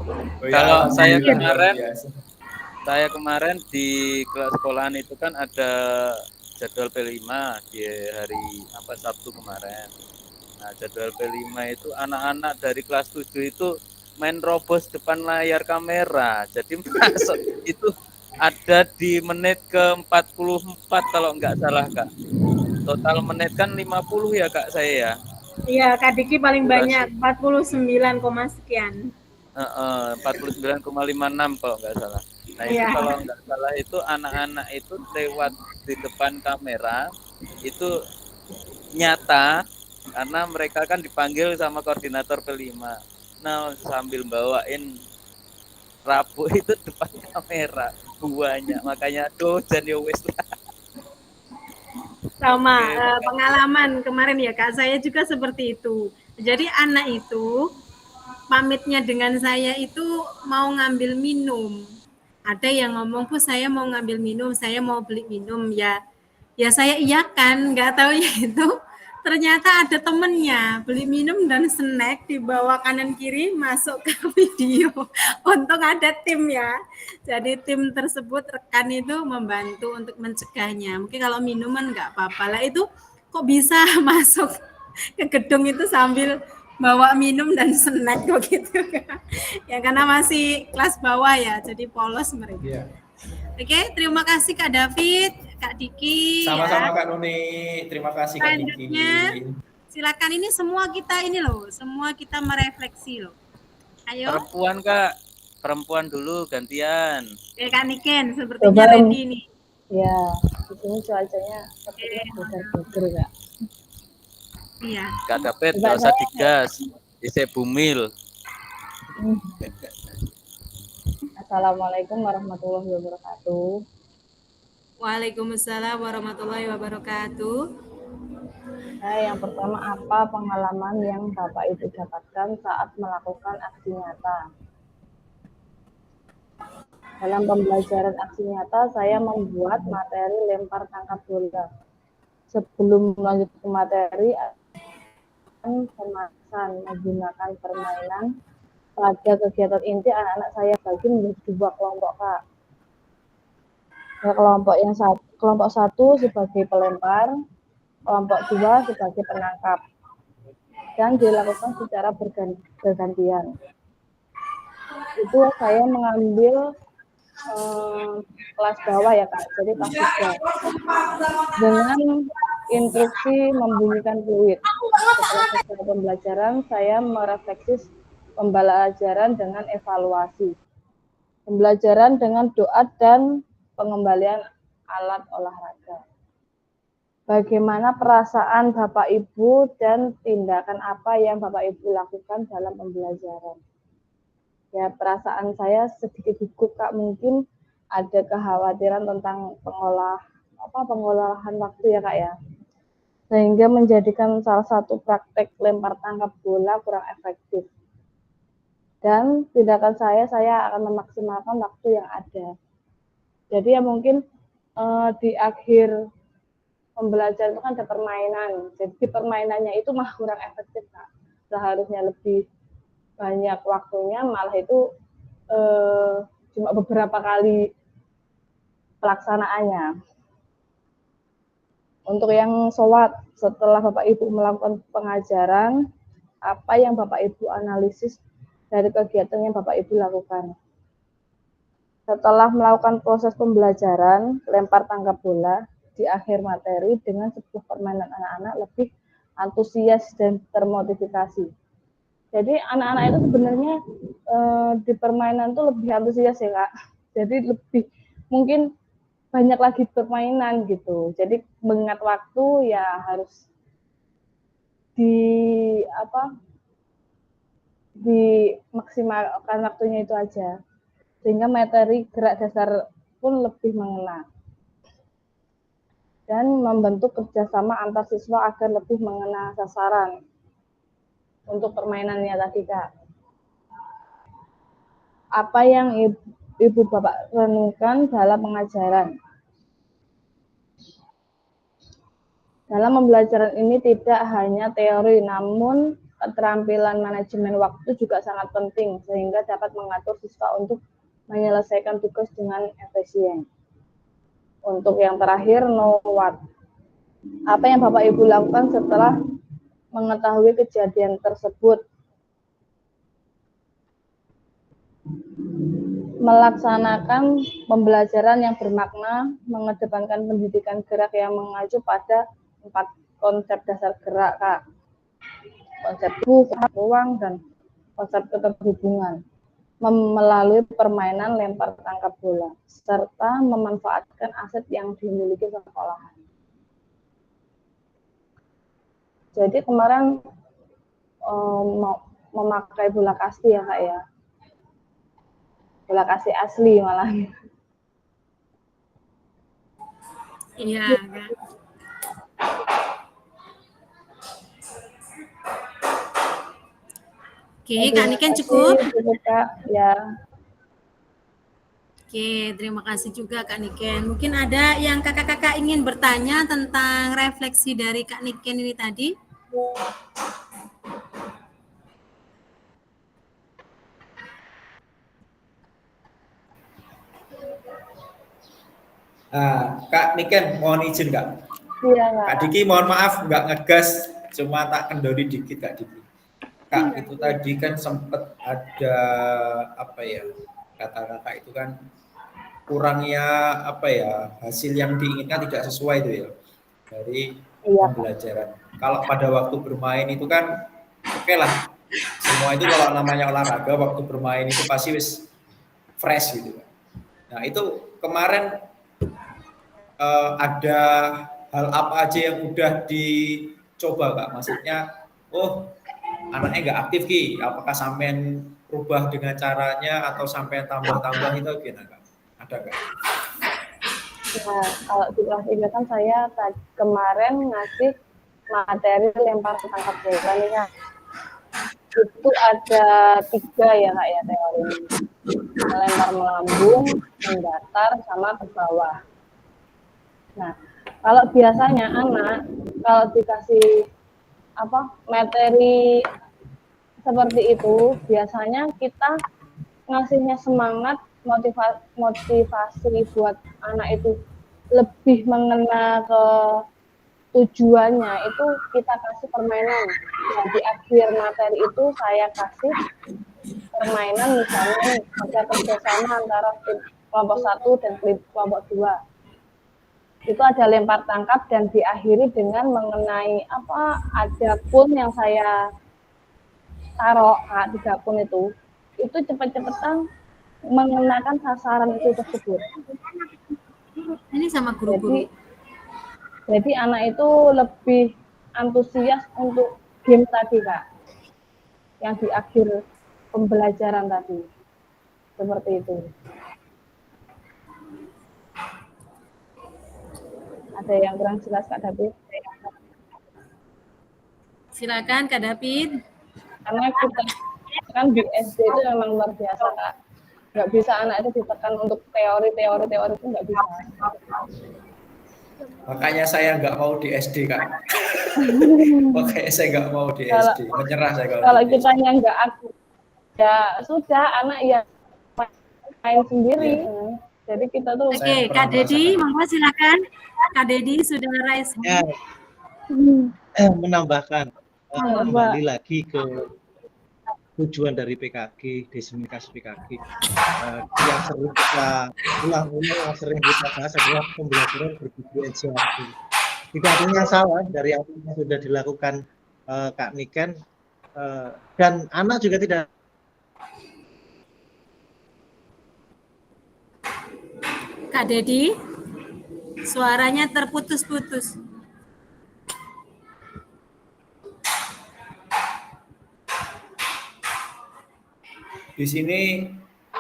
Oh, kalau ya, saya kemarin di kelas sekolahan itu kan ada jadwal P5 di hari Sabtu kemarin. Nah, jadwal P5 itu anak-anak dari kelas 7 itu main robos depan layar kamera. Jadi masuk itu ada di menit ke-44 kalau enggak salah Kak. Total menit kan 50 ya Kak saya ya. Iya, Kak Diki paling banyak 49, sekian. 49,56 kalau nggak salah. Nah itu kalau nggak salah itu anak-anak itu lewat di depan kamera itu nyata karena mereka kan dipanggil sama koordinator P5. Nah sambil bawain rabu itu depan kamera banyak, makanya dan ya wes lah. Sama pengalaman kemarin ya Kak, saya juga seperti itu. Jadi anak itu pamitnya dengan saya itu mau ngambil minum. Ada yang ngomong, Bu, saya mau ngambil minum, saya mau beli minum. Ya saya iyakan, nggak tahu ya itu. Ternyata ada temennya beli minum dan snack dibawa kanan kiri masuk ke video. Untung ada tim ya. Jadi tim tersebut rekan itu membantu untuk mencegahnya. Mungkin kalau minuman nggak apa-apa lah, itu kok bisa masuk ke gedung itu sambil bawa minum dan snack begitu ya, karena masih kelas bawah ya, jadi polos mereka. Oke, terima kasih Kak David, Kak Diki. Sama-sama ya. Kak Nuni, terima kasih Kak Diki. Silakan, ini semua kita merefleksi loh. Ayo. Perempuan Kak, perempuan dulu gantian. Kak Niken, sepertinya ready nih. Ya, di sini cuacanya sepertinya hujan Kak. Iya. Kak David nggak usah digas, isi bumil. Assalamualaikum warahmatullahi wabarakatuh. Waalaikumsalam warahmatullahi wabarakatuh. Nah, yang pertama, apa pengalaman yang Bapak Ibu dapatkan saat melakukan aksi nyata? Dalam pembelajaran aksi nyata, saya membuat materi lempar tangkap bola. Sebelum lanjut ke materi, pemasan menggunakan permainan. Pada kegiatan inti, anak-anak saya bagi menjadi 2 kelompok Kak. Kelompok 1 sebagai pelempar, kelompok 2 sebagai penangkap, dan dilakukan secara bergantian. itu saya mengambil kelas bawah ya Kak, jadi kelas 3 dengan instruksi membunyikan fluid. Setelah selesai pembelajaran, saya merefleksi pembelajaran dengan evaluasi. Pembelajaran dengan doa dan pengembalian alat olahraga. Bagaimana perasaan Bapak Ibu dan tindakan apa yang Bapak Ibu lakukan dalam pembelajaran? Ya, perasaan saya sedikit gugup Kak, mungkin ada kekhawatiran tentang pengolahan waktu ya Kak ya. Sehingga menjadikan salah satu praktek lempar tangkap bola kurang efektif. Dan tindakan saya akan memaksimalkan waktu yang ada. Jadi ya mungkin di akhir pembelajaran itu kan ada permainan. Jadi permainannya itu mah kurang efektif Kak. Seharusnya lebih banyak waktunya, malah itu cuma beberapa kali pelaksanaannya. Untuk yang sholat, setelah Bapak Ibu melakukan pengajaran, apa yang Bapak Ibu analisis dari kegiatan yang Bapak Ibu lakukan? Setelah melakukan proses pembelajaran, lempar tangkap bola, di akhir materi dengan sebuah permainan anak-anak lebih antusias dan termotivasi. Jadi anak-anak itu sebenarnya di permainan tuh lebih antusias ya Kak. Jadi lebih mungkin banyak lagi permainan gitu. Jadi mengingat waktu ya harus dimaksimalkan waktunya itu aja. Sehingga materi gerak dasar pun lebih mengena. Dan membentuk kerjasama antar siswa agar lebih mengena sasaran untuk permainannya tadi Kak. Apa yang Ibu Bapak renungkan dalam pengajaran? Dalam pembelajaran ini tidak hanya teori, namun keterampilan manajemen waktu juga sangat penting sehingga dapat mengatur siswa untuk menyelesaikan tugas dengan efisien. Untuk yang terakhir, know what. Apa yang Bapak Ibu lakukan setelah mengetahui kejadian tersebut? Melaksanakan pembelajaran yang bermakna, mengedepankan pendidikan gerak yang mengacu pada 4 konsep dasar gerak, Kak. Konsep ruang, dan konsep keterhubungan. Melalui permainan lempar tangkap bola, serta memanfaatkan aset yang dimiliki sekolahan. Jadi kemarin memakai bola kasti ya Kak ya. Bola kasti asli malah. Iya, Kak. Oke, Kak Niken cukup? Cukup Kak, ya. Oke, terima kasih juga Kak Niken. Mungkin ada yang kakak-kakak ingin bertanya tentang refleksi dari Kak Niken ini tadi? Kak Niken, mohon izin Kak. Iya Kak. Kak Diki mohon maaf nggak ngegas, cuma tak kendori dikit Kak Diki. Kak itu tadi kan sempat ada kata kakak itu kan kurangnya hasil yang diinginkan tidak sesuai itu ya dari pembelajaran. Kalau pada waktu bermain itu kan oke lah, semua itu kalau namanya olahraga waktu bermain itu pasti wis fresh gitu. Nah itu kemarin ada hal apa aja yang udah dicoba Kak? Maksudnya, anaknya nggak aktif Ki, apakah sampean rubah dengan caranya atau sampean tambah-tambah itu gimana Kak? Ada Kak? Nah, kalau di kelas 3 kan saya kemarin ngasih materi lempar tangkap bola nih Kak. Itu ada 3 ya Kak ya teori. Melempar melambung, mendatar, sama ke bawah. Nah, kalau biasanya anak kalau dikasih materi seperti itu, biasanya kita ngasihnya semangat, motivasi buat anak itu lebih mengena ke tujuannya, itu kita kasih permainan. Nah, di akhir materi itu saya kasih permainan, misalnya ada kerjasama antara tim kelompok 1 dan kelompok 2. Itu ada lempar tangkap dan diakhiri dengan mengenai ada pun yang saya taruh, 3 pun itu cepet-cepetan mengenakan sasaran itu tersebut. Ini sama guru-guru. Jadi anak itu lebih antusias untuk game tadi, Kak, yang di akhir pembelajaran tadi. Seperti itu. Ada yang kurang jelas, Kak David? Silakan Kak David. Karena kita kan di SD itu memang luar biasa, Kak. Nggak bisa anak itu ditekan untuk teori itu nggak bisa. Makanya saya nggak mau di SD, Kak. Makanya saya nggak mau di SD. Menyerah saya kalau kitanya nggak aktif, ya sudah, anak ya main sendiri. Jadi kita tuh. Oke, Kak Dedi, monggo silakan. Kak Dedi sudah raise. Ya, menambahkan kembali lagi ke tujuan dari PKG, desifikasi PKG. Yang sering kita ulang-ulang, yang sering kita bahas adalah pembelajaran berdiferensiasi. Tidak ada yang salah dari apa yang sudah dilakukan Kak Niken, dan anak juga tidak. Kak Dedi, suaranya terputus-putus. Di sini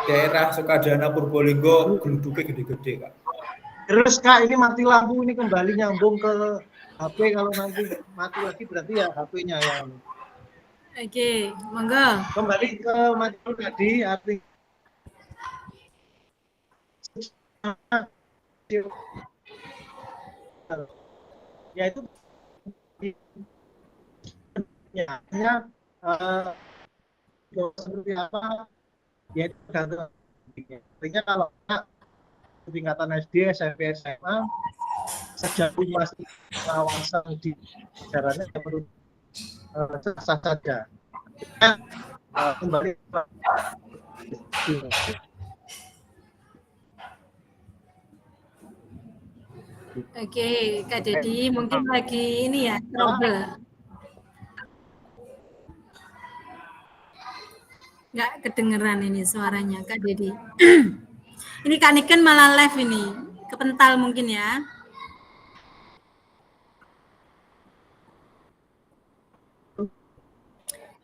daerah Sukadana Purbolinggo geluduknya gede-gede, Kak. Terus Kak, ini mati lampu, ini kembali nyambung ke HP. Kalau nanti mati lagi berarti ya HP-nya yang. Oke, monggo. Kembali ke materi tadi, artinya yaitu hanya seperti apa, yaitu tergantung. Artinya kalau tingkatan SD, SMP, SMA sejauh masih pengawasan di caranya perlu sah saja. Kembali Oke, Kak Dedi mungkin lagi ini ya, trouble. Nggak kedengeran ini suaranya, Kak Dedi. Ini Kak Niken malah live ini, kepental mungkin ya.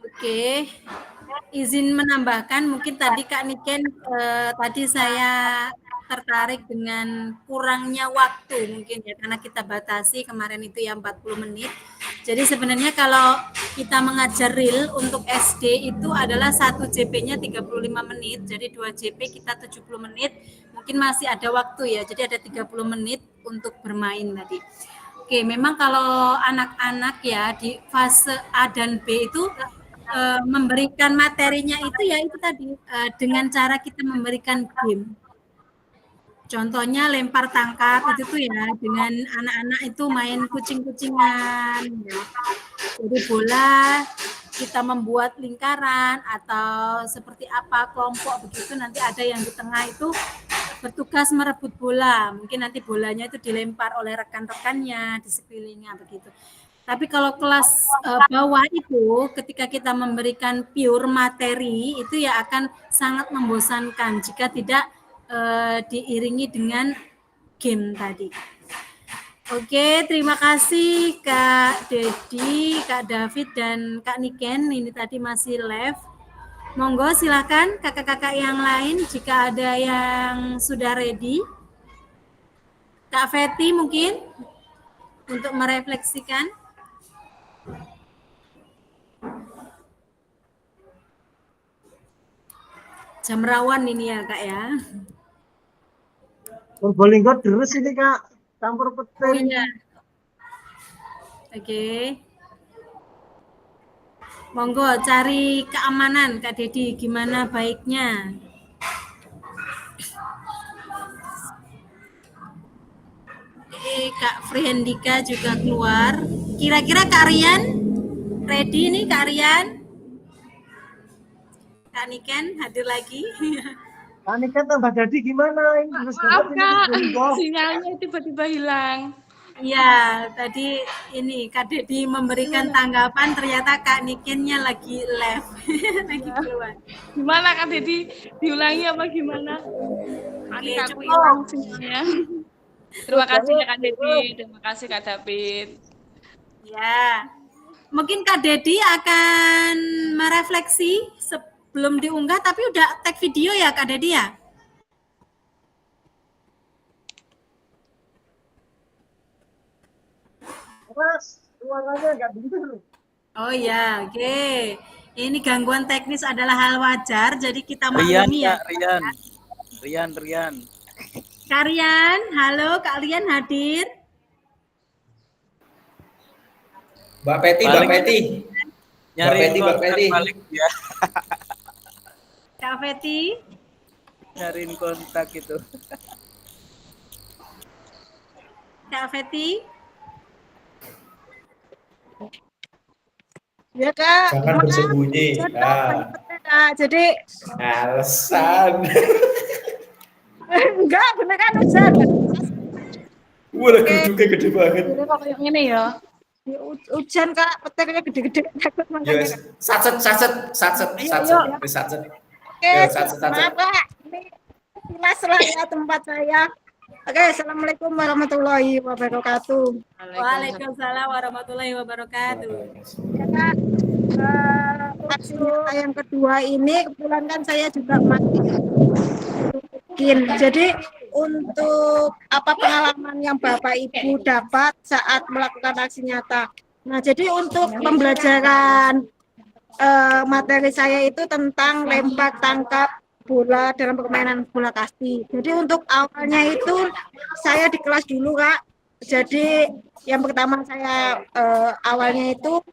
Oke, izin menambahkan, mungkin tadi Kak Niken, tadi saya tertarik dengan kurangnya waktu mungkin ya, karena kita batasi kemarin itu ya 40 menit. Jadi sebenarnya kalau kita mengajar real untuk SD itu adalah 1 JP-nya 35 menit, jadi 2 JP kita 70 menit, mungkin masih ada waktu ya, jadi ada 30 menit untuk bermain tadi. Oke, memang kalau anak-anak ya di fase A dan B itu memberikan materinya itu ya itu tadi dengan cara kita memberikan game. Contohnya lempar tangkap itu tuh ya dengan anak-anak itu main kucing-kucingan. Ya. Jadi bola kita membuat lingkaran atau seperti apa kelompok begitu, nanti ada yang di tengah itu bertugas merebut bola. Mungkin nanti bolanya itu dilempar oleh rekan-rekannya di sekelilingnya begitu. Tapi kalau kelas bawah itu ketika kita memberikan pure materi itu ya akan sangat membosankan jika tidak diiringi dengan game tadi. Oke, terima kasih Kak Dedi, Kak David, dan Kak Niken. Ini tadi masih live. Monggo silakan kakak-kakak yang lain jika ada yang sudah ready. Kak Feti mungkin untuk merefleksikan. Jam rawan ini ya Kak ya. Purbolinggo terus ini Kak, campur petir. Oh iya. Oke. Monggo cari keamanan Kak Dedi, gimana baiknya? Kak Frihendika juga keluar. Kira-kira Kak Rian ready nih Kak Rian? Kak Niken hadir lagi. Ini kan tambah jadi gimana? Ini terus Maaf banget ini Kak, berubah. sinyalnya tiba-tiba hilang. Iya, tadi ini Kak Dedi memberikan tanggapan, ternyata Kak Nikennya lagi live, lagi keluar. Gimana Kak Dedi? Diulangi apa gimana? Panik Oke, aku cukup. hilang sinyalnya. Terima kasih ya Kak Dedi, terima kasih Kak David. Ya, mungkin Kak Dedi akan merefleksi sebelum diunggah, tapi udah tag video ya Kak Dedi ya? Mas, suaranya nggak bener. Oh ya, oke. Ini gangguan teknis adalah hal wajar, jadi kita Rian, maklumi ya. Kak, Rian. Kak Rian, halo Kak Rian hadir. Mbak Peti, Nyariin Mbak Peti. balik ya, Kak Feti, nyariin kontak itu. Kak Feti. Ya Kak, Jangan bersembunyi. Kak. Jadi Alasan. enggak beneran hujan. Wah, gedungnya gede banget. Jadi kok kayak gini ya. Hujan Kak, petirnya gede-gede. Takut Yo, makanya. satset. Ayo. Wis satset. Oke, Yo, satset. maaf Kak. Ini kilas lah ya tempat saya. Oke, assalamualaikum warahmatullahi wabarakatuh. Waalaikumsalam warahmatullahi wabarakatuh. Ya Kak, aksi nyata yang kedua ini kebetulan kan saya juga masih bikin. Jadi untuk apa pengalaman yang Bapak Ibu dapat saat melakukan aksi nyata. Nah, jadi untuk pembelajaran materi saya itu tentang lempar tangkap bola dalam permainan bola kasti. Jadi untuk awalnya itu saya di kelas dulu Kak. Jadi yang pertama saya awalnya itu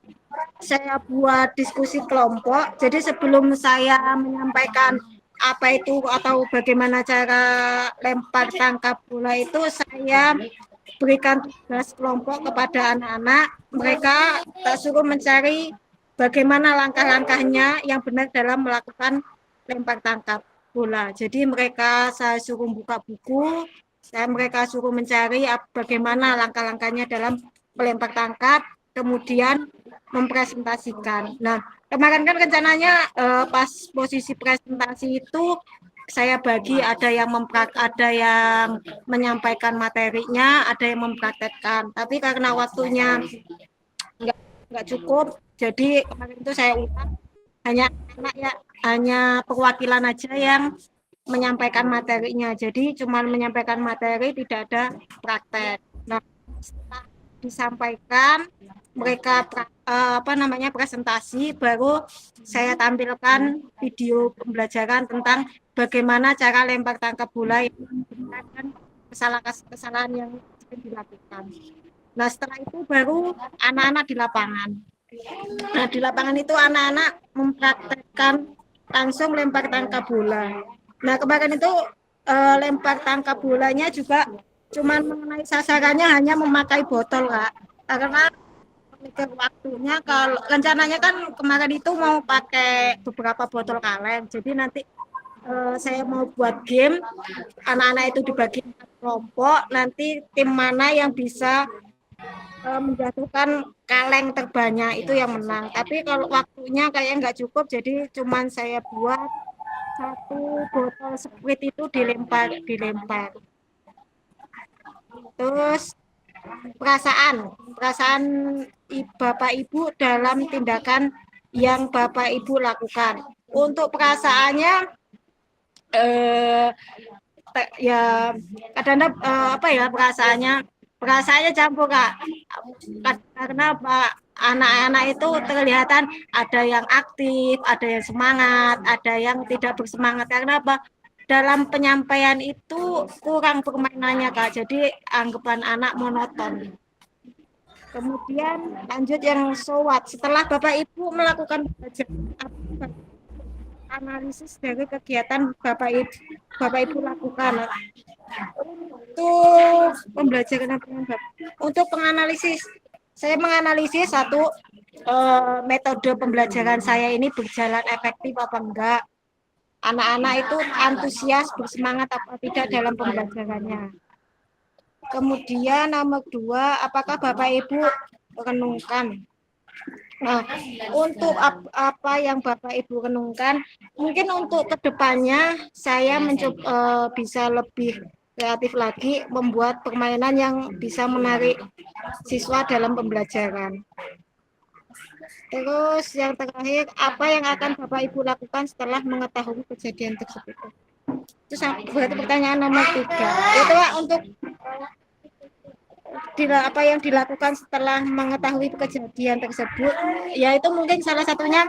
saya buat diskusi kelompok. Jadi sebelum saya menyampaikan apa itu atau bagaimana cara lempar tangkap bola itu, saya berikan tugas kelompok kepada anak-anak. Mereka tak suruh mencari bagaimana langkah-langkahnya yang benar dalam melakukan lempar tangkap bola. Jadi mereka saya suruh buka buku, mereka suruh mencari bagaimana langkah-langkahnya dalam melempar tangkap, kemudian mempresentasikan. Nah, kemarin kan rencananya pas posisi presentasi itu saya bagi, ada yang menyampaikan materinya, ada yang mempraktekkan. Tapi karena waktunya nggak cukup, jadi kemarin itu saya ulang hanya perwakilan aja yang menyampaikan materinya. Jadi cuma menyampaikan materi, tidak ada praktek. Nah, setelah disampaikan mereka presentasi, baru saya tampilkan video pembelajaran tentang bagaimana cara lempar tangkap bola dan kesalahan yang sering dilakukan. Nah, setelah itu baru anak-anak di lapangan. Nah, di lapangan itu anak-anak mempraktekkan langsung lempar tangkap bola. Nah, kemarin itu lempar tangkap bolanya juga cuman mengenai sasarannya hanya memakai botol Kak. Karena mikir waktunya, kalau rencananya kan kemarin itu mau pakai beberapa botol kaleng. Jadi nanti saya mau buat game, anak-anak itu dibagi kelompok, nanti tim mana yang bisa menjatuhkan kaleng terbanyak itu yang menang. Tapi kalau waktunya kayak nggak cukup, jadi cuman saya buat satu botol Sprite itu dilempar. Terus perasaan Bapak Ibu dalam tindakan yang Bapak Ibu lakukan. Untuk perasaannya ya kadang-kadang perasaannya campur Kak, karena anak-anak itu kelihatan ada yang aktif, ada yang semangat, ada yang tidak bersemangat. Karena apa? Dalam penyampaian itu kurang permainannya Kak, jadi anggapan anak monoton. Kemudian lanjut yang SWOT. Setelah Bapak Ibu melakukan analisis dari kegiatan Bapak Ibu lakukan. Untuk pembelajaran untuk penganalisis, saya menganalisis satu metode pembelajaran saya ini berjalan efektif apa enggak. anak-anak itu antusias, bersemangat apa tidak dalam pembelajarannya. Kemudian nomor 2, apakah Bapak Ibu renungkan? Nah, untuk apa yang Bapak Ibu renungkan, mungkin untuk kedepannya saya mencoba bisa lebih kreatif lagi, membuat permainan yang bisa menarik siswa dalam pembelajaran. Terus yang terakhir, apa yang akan Bapak Ibu lakukan setelah mengetahui kejadian tersebut? Itu berarti pertanyaan nomor 3. Itu Pak, untuk apa yang dilakukan setelah mengetahui kejadian tersebut, yaitu mungkin salah satunya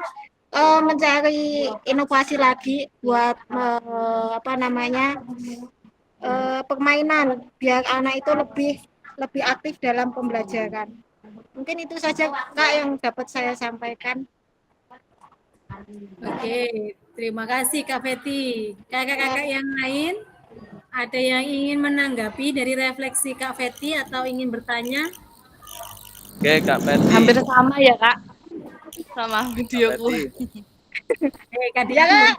mencari inovasi lagi buat permainan biar anak itu lebih aktif dalam pembelajaran. Mungkin itu saja Kak yang dapat saya sampaikan. Oke, terima kasih Kak Feti. Kakak-kakak yang lain, ada yang ingin menanggapi dari refleksi Kak Feti atau ingin bertanya? Oke, Kak Feti. Hampir sama ya, Kak. Sama videoku. Kak Ya, Kak.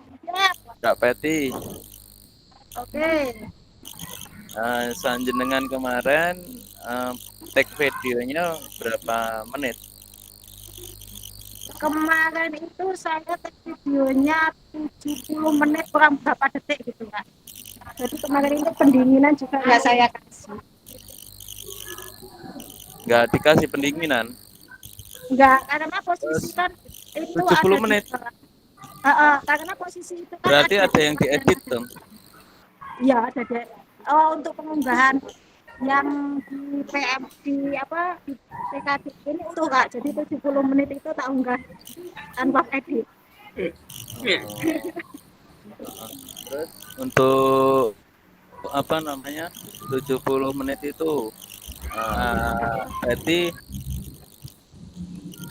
Kak Feti. Oke. Sanjenengan kemarin take videonya berapa menit? Kemarin itu saya take videonya 70 menit kurang berapa detik gitu Kak. Jadi kemarin itu pendinginan juga nggak saya kasih. Nggak dikasih pendinginan? Nggak, karena posisi kan itu 70 menit? Karena posisi itu kan berarti ada yang diedit dong? Iya, ada. Untuk pengunggahan yang di di PKD ini itu Kak, jadi 70 menit itu tak unggah tanpa edit. Terus untuk 70 menit itu berarti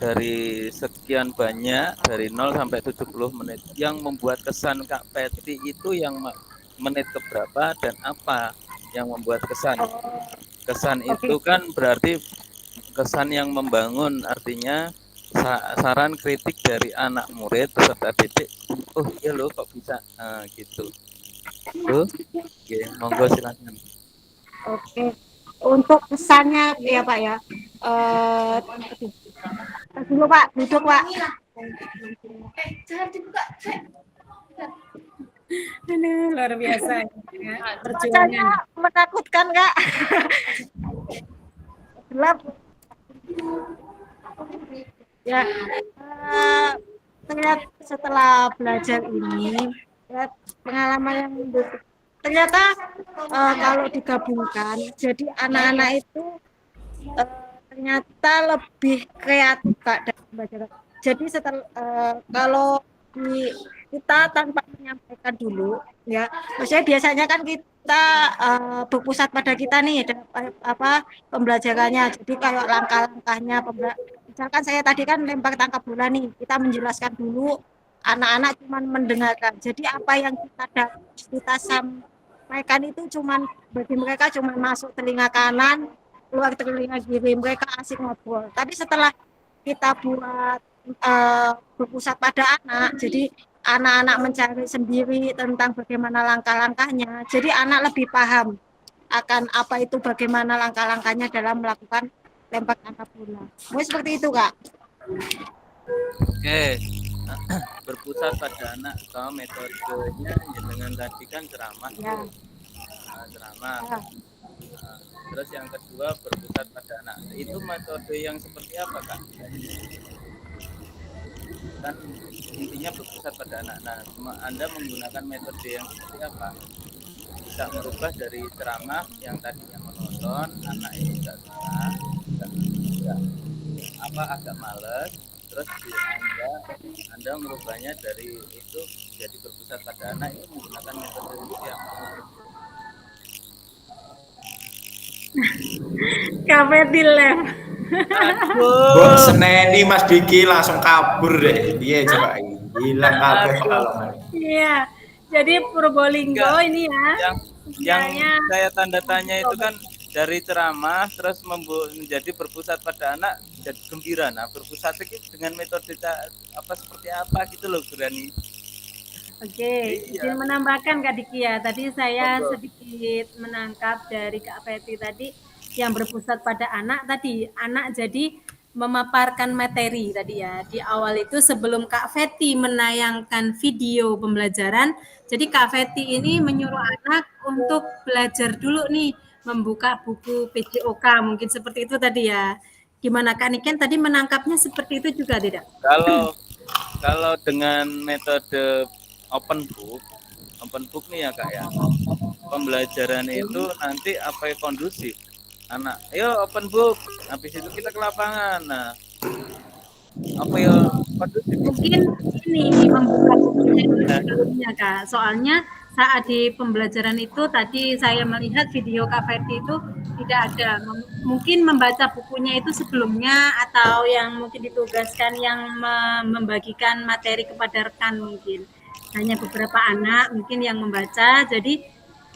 dari sekian banyak, dari 0 sampai 70 menit, yang membuat kesan Kak Peti itu yang menit keberapa dan apa yang membuat kesan? Kesan itu kan berarti kesan yang membangun, artinya saran kritik dari anak murid peserta didik. Oh iya loh kok bisa gitu. Oke, monggo silakan. Oke, untuk kesannya ya Pak ya. Dulu Pak, duduk Pak. Jangan dibuka. Aduh, luar biasa. Perjuangan menakutkan Kak. Gelap. Ya, ternyata setelah belajar ini, ya, pengalaman yang ternyata kalau digabungkan, jadi anak-anak itu ternyata lebih kreatif Kak dalam belajar. Jadi setelah kalau kita tanpa menyampaikan dulu, ya, maksudnya biasanya kan kita berpusat pada kita nih, pembelajarannya. Jadi kayak langkah-langkahnya, misalkan saya tadi kan lempar tangkap bola nih, kita menjelaskan dulu, anak-anak cuma mendengarkan. Jadi apa yang kita sampaikan itu bagi mereka cuma masuk telinga kanan, keluar telinga kiri, mereka asik ngobrol. Tapi setelah kita buat berpusat pada anak, jadi anak-anak mencari sendiri tentang bagaimana langkah-langkahnya, jadi anak lebih paham akan apa itu, bagaimana langkah-langkahnya dalam melakukan lempar tangkap bola. Mungkin seperti itu Kak. Oke, berpusat pada anak, kalau metodenya dengan tadi kan ceramah, ya. Ceramah. Terus yang kedua berpusat pada anak, itu metode yang seperti apa Kak? Kan intinya berpusat pada anak. Nah, Anda menggunakan metode yang seperti apa? Bisa merubah dari ceramah yang tadinya menonton, anak itu tidak suka, agak males, terus Anda merubahnya dari itu jadi berpusat pada anak, itu menggunakan metode seperti apa? Kafe dilem. Mbok seneni Mas Diki langsung kabur deh. Iya coba hilang kabeh pengalaman. Iya. Jadi Purbolinggo ini ya. Yang saya tanda tanya itu kan dari ceramah terus menjadi berpusat pada anak jadi gembira. Nah, berpusat dengan metode seperti apa gitu loh, Gurani. Oke, izin menambahkan Kak Diki ya. Tadi saya sedikit menangkap dari Kak Feti tadi yang berpusat pada anak tadi. Anak jadi memaparkan materi tadi ya. Di awal itu sebelum Kak Feti menayangkan video pembelajaran, jadi Kak Feti ini menyuruh anak untuk belajar dulu nih, membuka buku PJOK mungkin seperti itu tadi ya. Gimana Kak Niken tadi menangkapnya seperti itu juga tidak? Kalau dengan metode open book nih ya Kak ya, pembelajaran itu nanti apa yang kondusif, anak ayo open book, habis itu kita ke lapangan. Nah, apa yang kondusif? Mungkin ini membuka bukunya sebelumnya Kak, soalnya saat di pembelajaran itu tadi saya melihat video Kak Ferdi itu tidak ada, mungkin membaca bukunya itu sebelumnya atau yang mungkin ditugaskan yang membagikan materi kepada rekan mungkin. Hanya beberapa anak mungkin yang membaca, jadi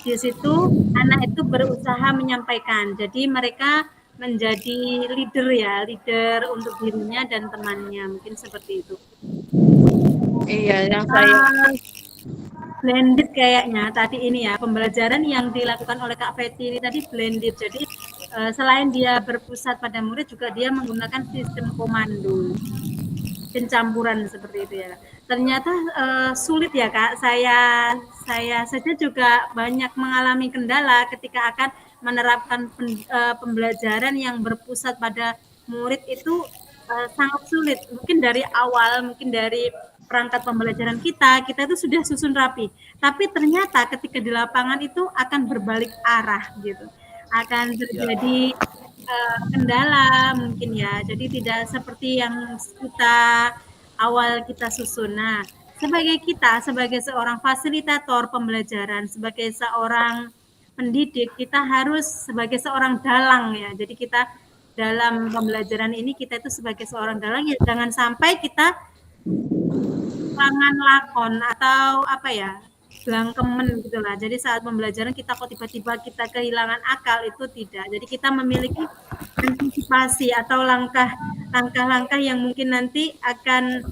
di situ anak itu berusaha menyampaikan. Jadi mereka menjadi leader untuk dirinya dan temannya, mungkin seperti itu. Iya, yang saya Blended kayaknya tadi ini ya, pembelajaran yang dilakukan oleh Kak Feti ini tadi blended. Jadi selain dia berpusat pada murid, juga dia menggunakan sistem komando. Pencampuran seperti itu ya. Ternyata sulit ya Kak. Saya saja juga banyak mengalami kendala ketika akan menerapkan pembelajaran yang berpusat pada murid itu sangat sulit. Mungkin dari awal, mungkin dari perangkat pembelajaran kita itu sudah susun rapi. Tapi ternyata ketika di lapangan itu akan berbalik arah gitu. Akan terjadi kendala mungkin ya. Jadi tidak seperti yang awal kita susun. Nah, sebagai seorang fasilitator pembelajaran, sebagai seorang pendidik, kita harus sebagai seorang dalang ya. Jadi kita dalam pembelajaran ini kita itu sebagai seorang dalang ya, jangan sampai kita kehilangan lakon atau apa ya, blangkemen gitulah. Jadi saat pembelajaran kita kok tiba-tiba kita kehilangan akal, itu tidak. Jadi kita memiliki antisipasi atau langkah-langkah yang mungkin nanti akan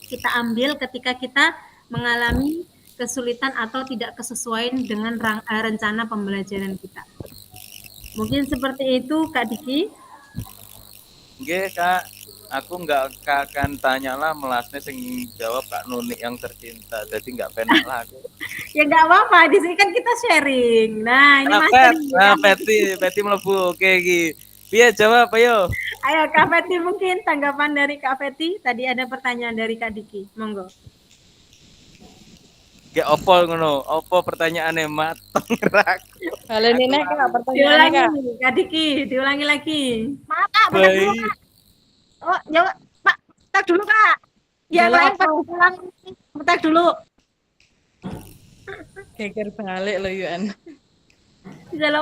kita ambil ketika kita mengalami kesulitan atau tidak kesesuaian dengan rencana pembelajaran kita. Mungkin seperti itu Kak Diki. Oke Kak, aku nggak akan tanya lah melasnya sing jawab Kak Nunik yang tercinta, jadi nggak penak lah aku. Ya nggak apa-apa, di sini kan kita sharing. Nah ini Peti melebu, oke Ki. Iya jawab, ayo. Ayo Kak Feti, mungkin tanggapan dari Kak Feti. Tadi ada pertanyaan dari Kak Diki, monggo. Kayak opo ngono, opo pertanyaannya mateng rak. baleni nek Kak pertanyaannya Kak. Kak Diki, diulangi lagi. Maaf Kak, bentar dulu Kak. Oh, ya Pak, bentar dulu Kak. Yang lain Pak pulang, bentar dulu. Geger balik lo Yuan.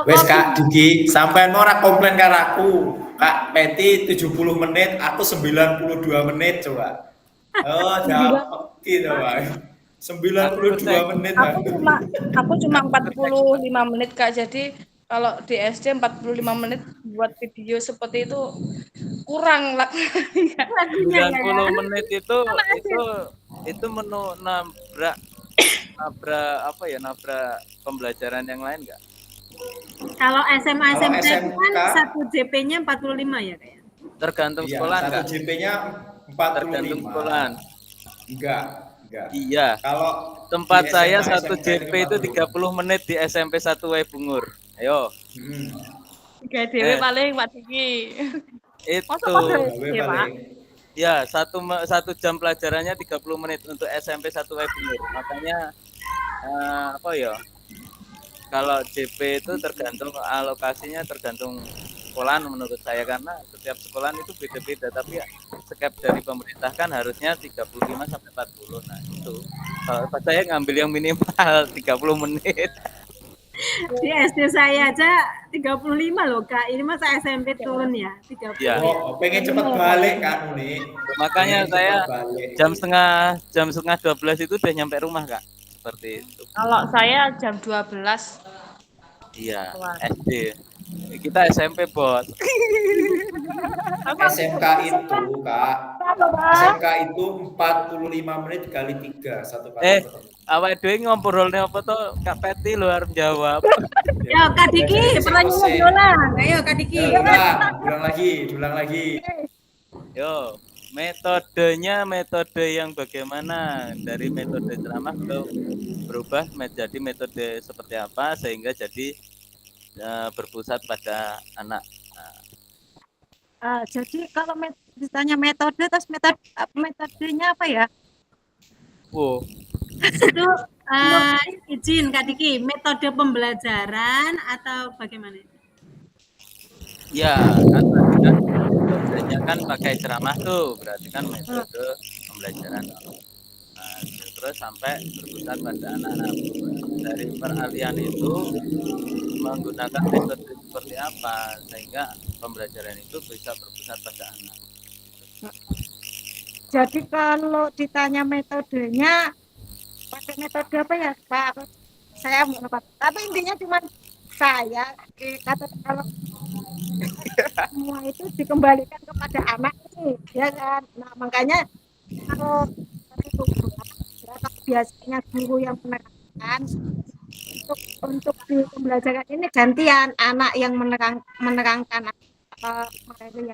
Wes Kak Diki, sampean ora komplain karo aku. Kak Peti 70 menit, aku 92 menit coba. Oh, jawab gitu, Pak. 92 menit. Aku cuma 45 menit Kak. Jadi kalau di SD 45 menit buat video seperti itu kurang lah. 90 menit itu nabrak pembelajaran yang lain enggak? Kalau SMA SMK kan 1 JP-nya 45 ya kayak. Tergantung sekolah enggak? 1 JP-nya 45. Tergantung sekolah. Enggak. Iya. Kalau tempat saya 1 JP itu 30 menit di SMP 1 Wae Bungur. Ayo. 3 DW paling Pak Diki. Itu. Ya, satu jam pelajarannya 30 menit untuk SMP 1 Wae Bungur. Makanya kalau JP itu tergantung alokasinya, tergantung sekolah menurut saya, karena setiap sekolah itu beda-beda, tapi ya skep dari pemerintah kan harusnya 35 sampai 40. Nah, itu. Kalau saya ngambil yang minimal 30 menit. Di SD saya aja 35 loh Kak. Ini masa SMP turun ya 30. Ya. Oh, pengen cepat balik kan nih. Makanya saya jam setengah 12 itu udah nyampe rumah Kak. Seperti itu. Kalau saya jam 12. Iya, SD. Kita SMP, Bos. SMK itu, Kak, SMK itu 45 menit kali 3 satu kali Eh, ketemu. awake dhewe ngobrolne apa to? Kak Peti lu harus jawab. Yo, Kak Diki, pertanyaannya diulang. Ayo, Kak Diki. Diulang lagi. Yo, metodenya metode yang bagaimana dari metode ceramah ke berubah menjadi metode seperti apa sehingga jadi berpusat pada anak. Jadi kalau ditanya metode, terus metodenya apa ya? Wow. Itu izin Kak Diki, metode pembelajaran atau bagaimana? Ya, kan tadi kan metodenya kan pakai ceramah tuh, berarti kan metode pembelajaran. Nah, terus sampai berpusat pada anak-anak. Dari peralihan itu menggunakan metode seperti apa sehingga pembelajaran itu bisa berpusat pada anak. Jadi kalau ditanya metodenya, pakai metode apa ya Pak? Saya mau lupa. Tapi intinya cuma saya kata kalau semua itu dikembalikan kepada anak ini, ya kan? Nah makanya kalau biasanya guru yang menerangkan untuk di pembelajaran ini gantian anak yang menerangkan materi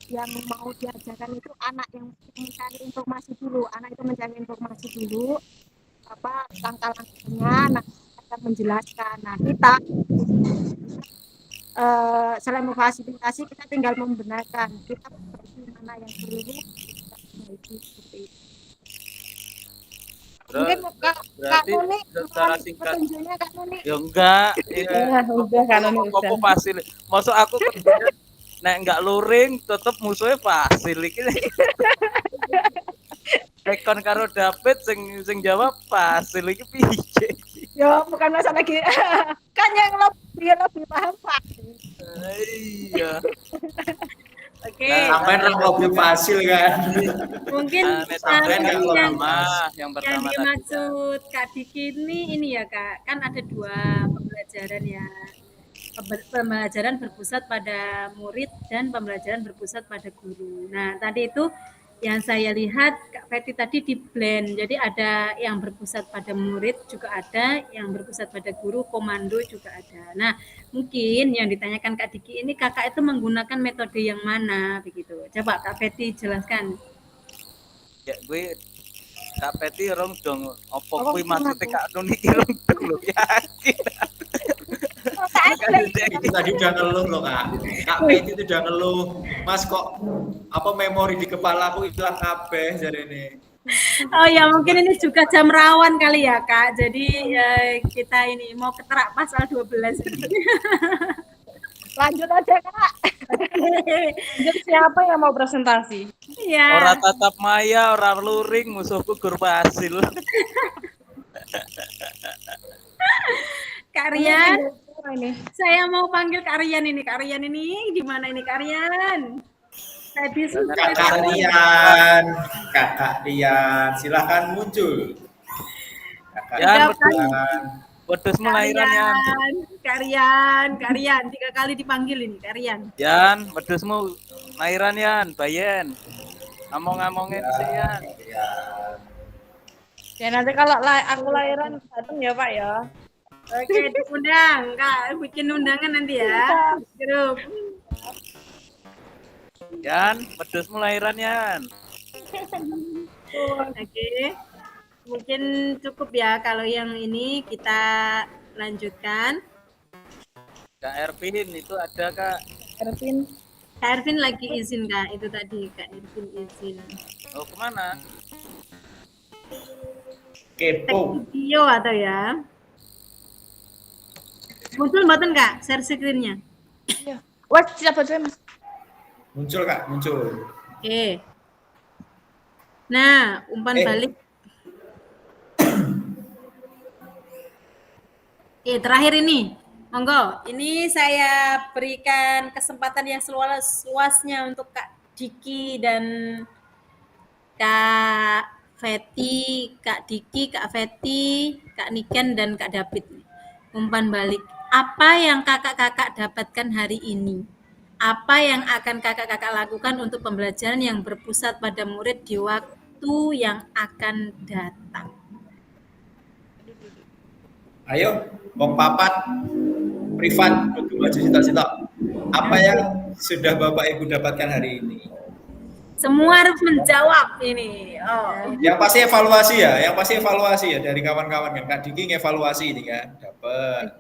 yang mau diajarkan itu anak yang mencari informasi dulu, anak itu mencari informasi dulu apa langkah-langkahnya, nah akan menjelaskan. Nah kita selain memfasilitasi kita tinggal membenarkan, kita perbaiki mana yang keliru kita perbaiki seperti itu. Mungkin Kak Nuni secara singkat petunjuknya Kak Nuni. ya enggak udah Kak Nuni udah. Apa fasil masuk aku kerjanya nek enggak luring tetep musuhnya fasil iki Rekon karo David sing jawab fasil iki piye Ya bukan masalah lagi kan yang lebih paham Pak. Iya. Oke. Sampai lebih fasil kan. Mungkin yang yang dimaksud Kak Diki ini ya Kak, kan ada dua pembelajaran ya. Pembelajaran berpusat pada murid dan pembelajaran berpusat pada guru. Nah, tadi itu yang saya lihat Kak Feti tadi di blend. Jadi ada yang berpusat pada murid juga ada, yang berpusat pada guru, komando juga ada. Nah, mungkin yang ditanyakan Kak Diki ini kakak itu menggunakan metode yang mana begitu. Coba Kak Feti jelaskan. Ya gue Kak Peti rong dong opo kuwi maksudnya Kak Nuni iki rong dong lho yakin. Itu tadi udah ngeluh loh Kak Peti itu udah ngeluh. Mas kok apa memori di kepala aku hilang kabeh jarene. Oh ya mungkin ini juga jam rawan kali ya Kak. Jadi kita ini mau keterak pasal 12. Lanjut aja Kak. Jadi siapa yang mau presentasi? Iya. Ora tatap maya, ora luring, musuhku gur fasil. Kak Rian, saya mau panggil Kak Rian ini. Kak Rian ini di mana ini Kak Rian? Tadi Kakak Rian, silahkan muncul. Yan, wedhusmu lairan Yan. Kak Rian, 3 kali dipanggil ini Kak Rian. Yan, wedhusmu lairan Yan, Bayen. Ngomong-ngomongin sih Yan. Ya nanti kalau aku lahiran datang ya Pak ya. Oke, diundang Kak, bikin undangan nanti ya. Grup. Yan, wedhusmu lairan Yan. Oke. Mungkin cukup ya kalau yang ini kita lanjutkan. Kak Ervin itu ada Kak. Kak Ervin lagi izin Kak, itu tadi Kak Ervin izin. Oh kemana? Kepo. Video atau ya? Muncul button Kak, share screen-nya. Iya. Wah, siapa saya Mas? Muncul Kak, muncul. Oke. Nah, umpan balik. Oke, terakhir ini. Monggo, ini saya berikan kesempatan yang seluas-luasnya untuk Kak Diki dan Kak Feti, Kak Diki, Kak Feti, Kak Niken, dan Kak David. Umpan balik. Apa yang kakak-kakak dapatkan hari ini? Apa yang akan kakak-kakak lakukan untuk pembelajaran yang berpusat pada murid di waktu yang akan datang? Ayo, Om Papat, privat, berdua cita-cita. Apa yang sudah Bapak Ibu dapatkan hari ini? Semua harus menjawab ini. Oh. Yang pasti evaluasi ya, yang pasti evaluasi ya dari kawan-kawan kan. Kak Diki ngevaluasi ini kan, dapat.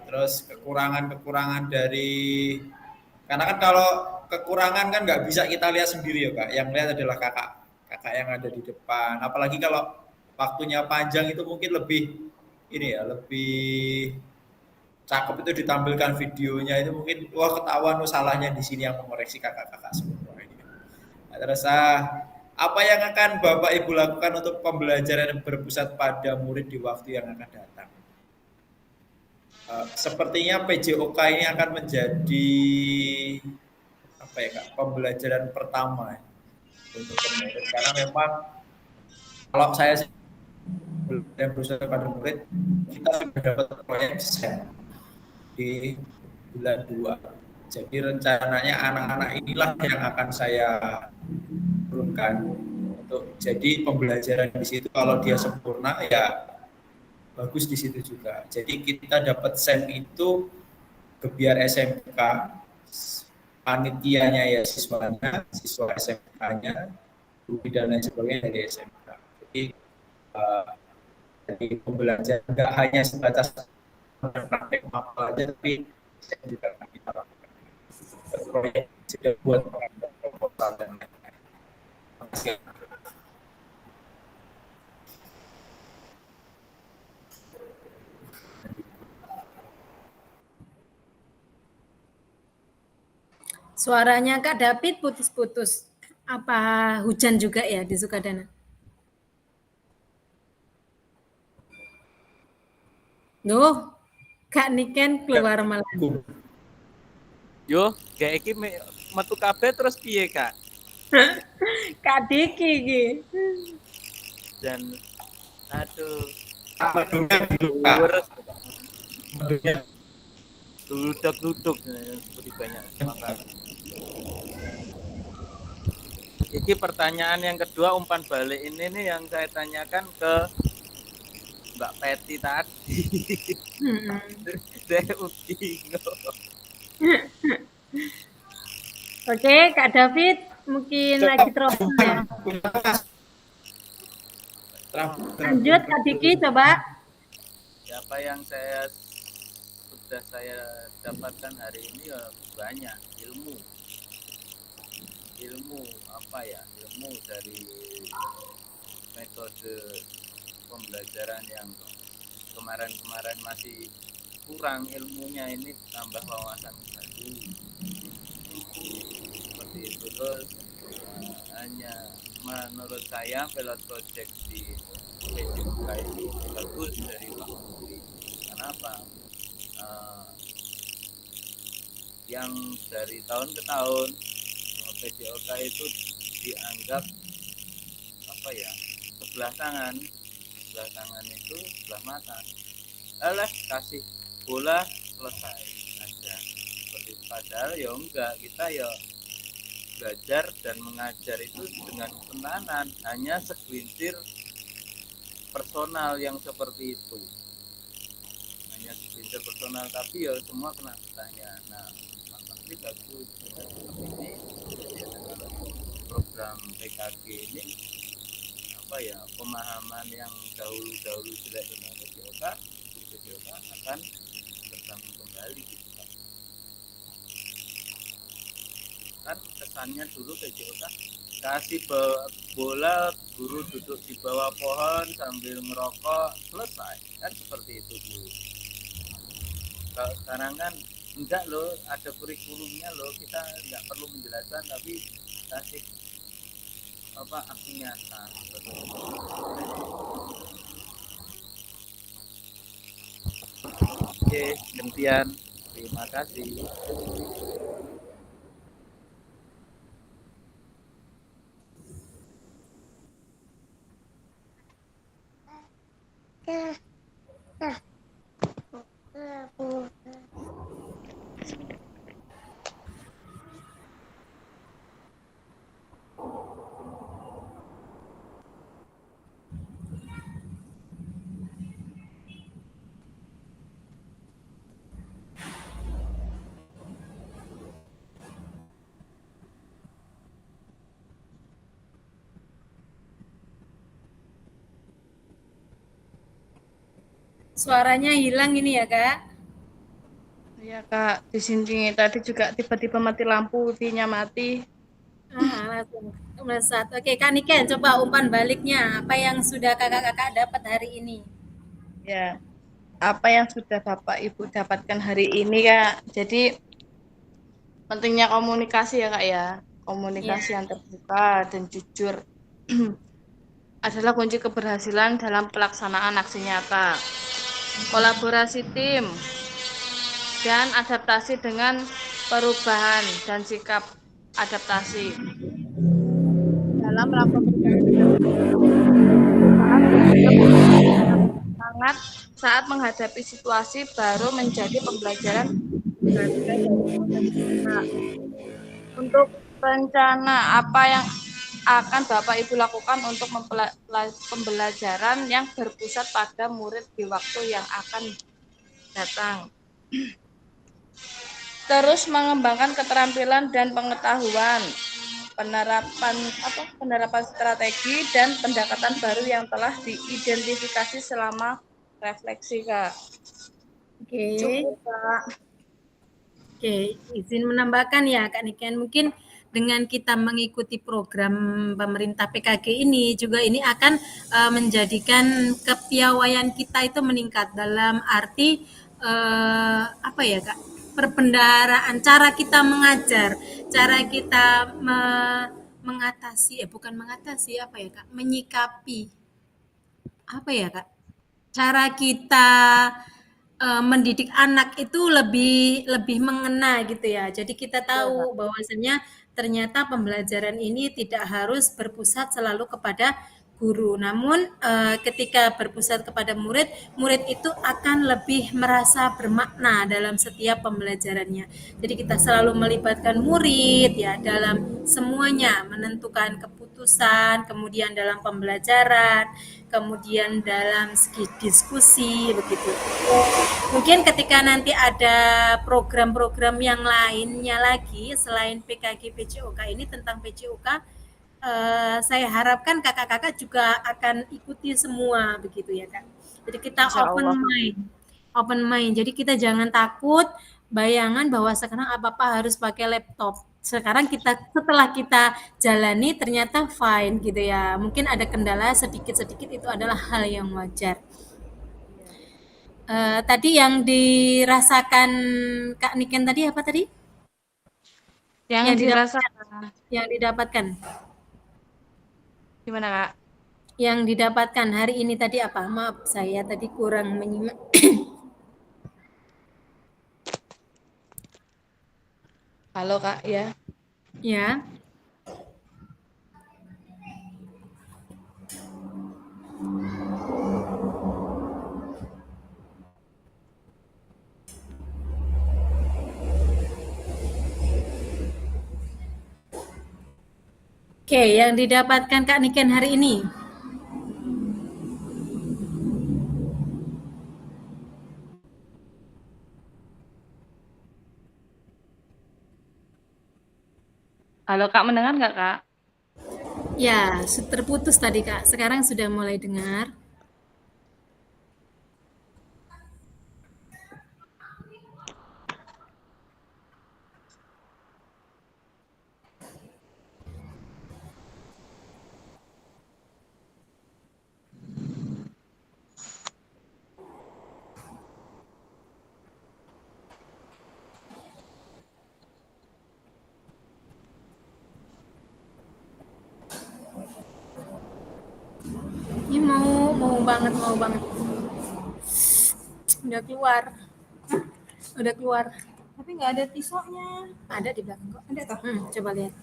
Terus kekurangan-kekurangan dari, karena kan kalau kekurangan kan nggak bisa kita lihat sendiri ya Kak. Yang lihat adalah kakak yang ada di depan. Apalagi kalau waktunya panjang itu mungkin lebih ini ya, lebih cakep itu ditampilkan videonya itu mungkin wah ketahuan salahnya di sini yang mengoreksi kakak-kakak semua ini. Nah, terus apa yang akan Bapak Ibu lakukan untuk pembelajaran yang berpusat pada murid di waktu yang akan datang? Sepertinya PJOK ini akan menjadi apa ya Kak, pembelajaran pertama untuk murid karena memang kalau saya yang berusaha pada murid kita sudah dapat proyek SEM di bulan 2. Jadi rencananya anak-anak inilah yang akan saya turunkan untuk jadi pembelajaran di situ. Kalau dia sempurna ya bagus di situ juga. Jadi kita dapat SEM itu Gebiar SMK, panitianya ya siswanya, siswa SMK-nya, guru dan lain sebagainya dari SMK. Jadi dari pembelajaran nggak hanya sebatas praktek mapel aja, tapi saya juga akan kita lakukan proyek sudah buat proposal dan lain-lain. Suaranya Kak David putus-putus. Apa hujan juga ya di Sukadana? Duh, Kak Niken keluar malah. Yo, kayak iki metu kabeh terus piye, Kak? Kak Diki iki. Dan aduh, duduk seperti banyak makan. Iki pertanyaan yang kedua umpan balik ini nih yang saya tanyakan ke Mbak Peti tadi. Saya bingung. Oke, Kak David mungkin lagi teropong ya. Lanjut Kak Diki coba. Apa yang sudah saya dapatkan hari ini ya banyak ilmu apa ya, ilmu dari metode pembelajaran yang kemarin masih kurang ilmunya, ini tambah wawasan baru seperti itu. Terus hanya menurut saya pilot project di PJOK ini bagus dari Pak Menteri. Kenapa? Yang dari tahun ke tahun PJOK itu dianggap apa ya, sebelah tangan itu sebelah mata. Kasih bola selesai aja. Seperti padahal ya enggak, kita ya belajar dan mengajar itu dengan penekanan, hanya segelintir personal yang seperti itu. Hanya segelintir personal, tapi ya semua kena bertanya. Nah, Pak Menteri bagus seperti ini. Program PKG ini apa ya, pemahaman yang dahulu jelek tentang PJOK akan terbangun kembali gitu kan kesannya dulu PJOK kasih bola, guru duduk di bawah pohon sambil ngerokok, selesai kan, seperti itu dulu. Kalau sekarang kan enggak loh, ada kurikulumnya loh, kita enggak perlu menjelaskan tapi kasih apa, aksi nyata. Oke, gantian. Terima kasih. Suaranya hilang ini ya, Kak? Iya Kak, di sini tadi juga tiba-tiba mati lampu, TV-nya mati. Langsung melesat. Oke, Kak Niken, coba umpan baliknya. Apa yang sudah kakak-kakak dapat hari ini? Ya, apa yang sudah Bapak Ibu dapatkan hari ini Kak? Jadi pentingnya komunikasi ya Kak ya. Ya, Komunikasi yang terbuka dan jujur adalah kunci keberhasilan dalam pelaksanaan aksi nyata. Kolaborasi tim dan adaptasi dengan perubahan dan sikap adaptasi. Dalam melakukan semangat saat menghadapi situasi baru menjadi pembelajaran berharga dari proses kita. Untuk rencana apa yang akan Bapak Ibu lakukan untuk pembelajaran yang berpusat pada murid di waktu yang akan datang. Terus mengembangkan keterampilan dan pengetahuan, penerapan strategi dan pendekatan baru yang telah diidentifikasi selama refleksi Kak. oke. Cukup Kak. Oke, izin menambahkan ya Kak Niken, mungkin dengan kita mengikuti program pemerintah PKG ini juga ini akan menjadikan kepiawaian kita itu meningkat dalam arti apa ya Kak? Perbendaharaan, cara kita mengajar, cara kita mengatasi, bukan mengatasi apa ya Kak? Menyikapi apa ya Kak? Cara kita mendidik anak itu lebih lebih mengena gitu ya. Jadi kita tahu bahwasanya ternyata pembelajaran ini tidak harus berpusat selalu kepada guru. Namun ketika berpusat kepada murid, murid itu akan lebih merasa bermakna dalam setiap pembelajarannya. Jadi kita selalu melibatkan murid ya dalam semuanya, menentukan keputusan, kemudian dalam pembelajaran, kemudian dalam segi diskusi begitu. Mungkin ketika nanti ada program-program yang lainnya lagi selain PKG PCOK ini tentang PCOK, saya harapkan kakak-kakak juga akan ikuti semua begitu ya Kak. Jadi kita Insya Allah. open mind. Jadi kita jangan takut bayangan bahwa sekarang apa-apa harus pakai laptop. Sekarang setelah kita jalani ternyata fine gitu ya. Mungkin ada kendala sedikit-sedikit, itu adalah hal yang wajar. Tadi yang dirasakan Kak Niken tadi apa tadi? Yang dirasakan Yang didapatkan. gimana Kak? Yang didapatkan hari ini tadi apa? Maaf, saya tadi kurang menyimak. Halo Kak ya. Ya. Oke, yang didapatkan Kak Niken hari ini. Halo Kak, mendengar nggak Kak? Ya, terputus tadi Kak. Sekarang sudah mulai dengar. Ini mau banget. Udah keluar. Udah keluar. Tapi nggak ada tisonya. Ada di belakang kok. Ada toh? Coba lihat.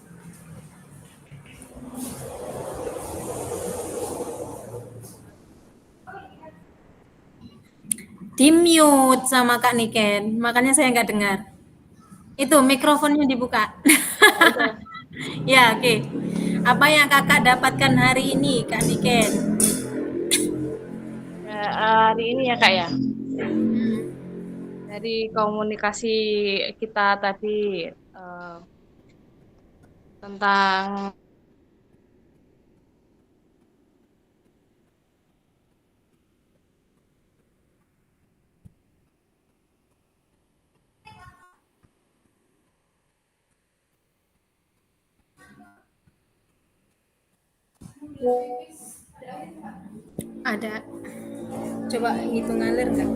Di mute sama Kak Niken, makanya saya nggak dengar. Itu mikrofonnya dibuka. Ya, oke. Apa yang kakak dapatkan hari ini, Kak Niken? Hari ini ya Kak ya. Dari komunikasi kita tadi tentang Ada. Coba ngitung ngalir nggak?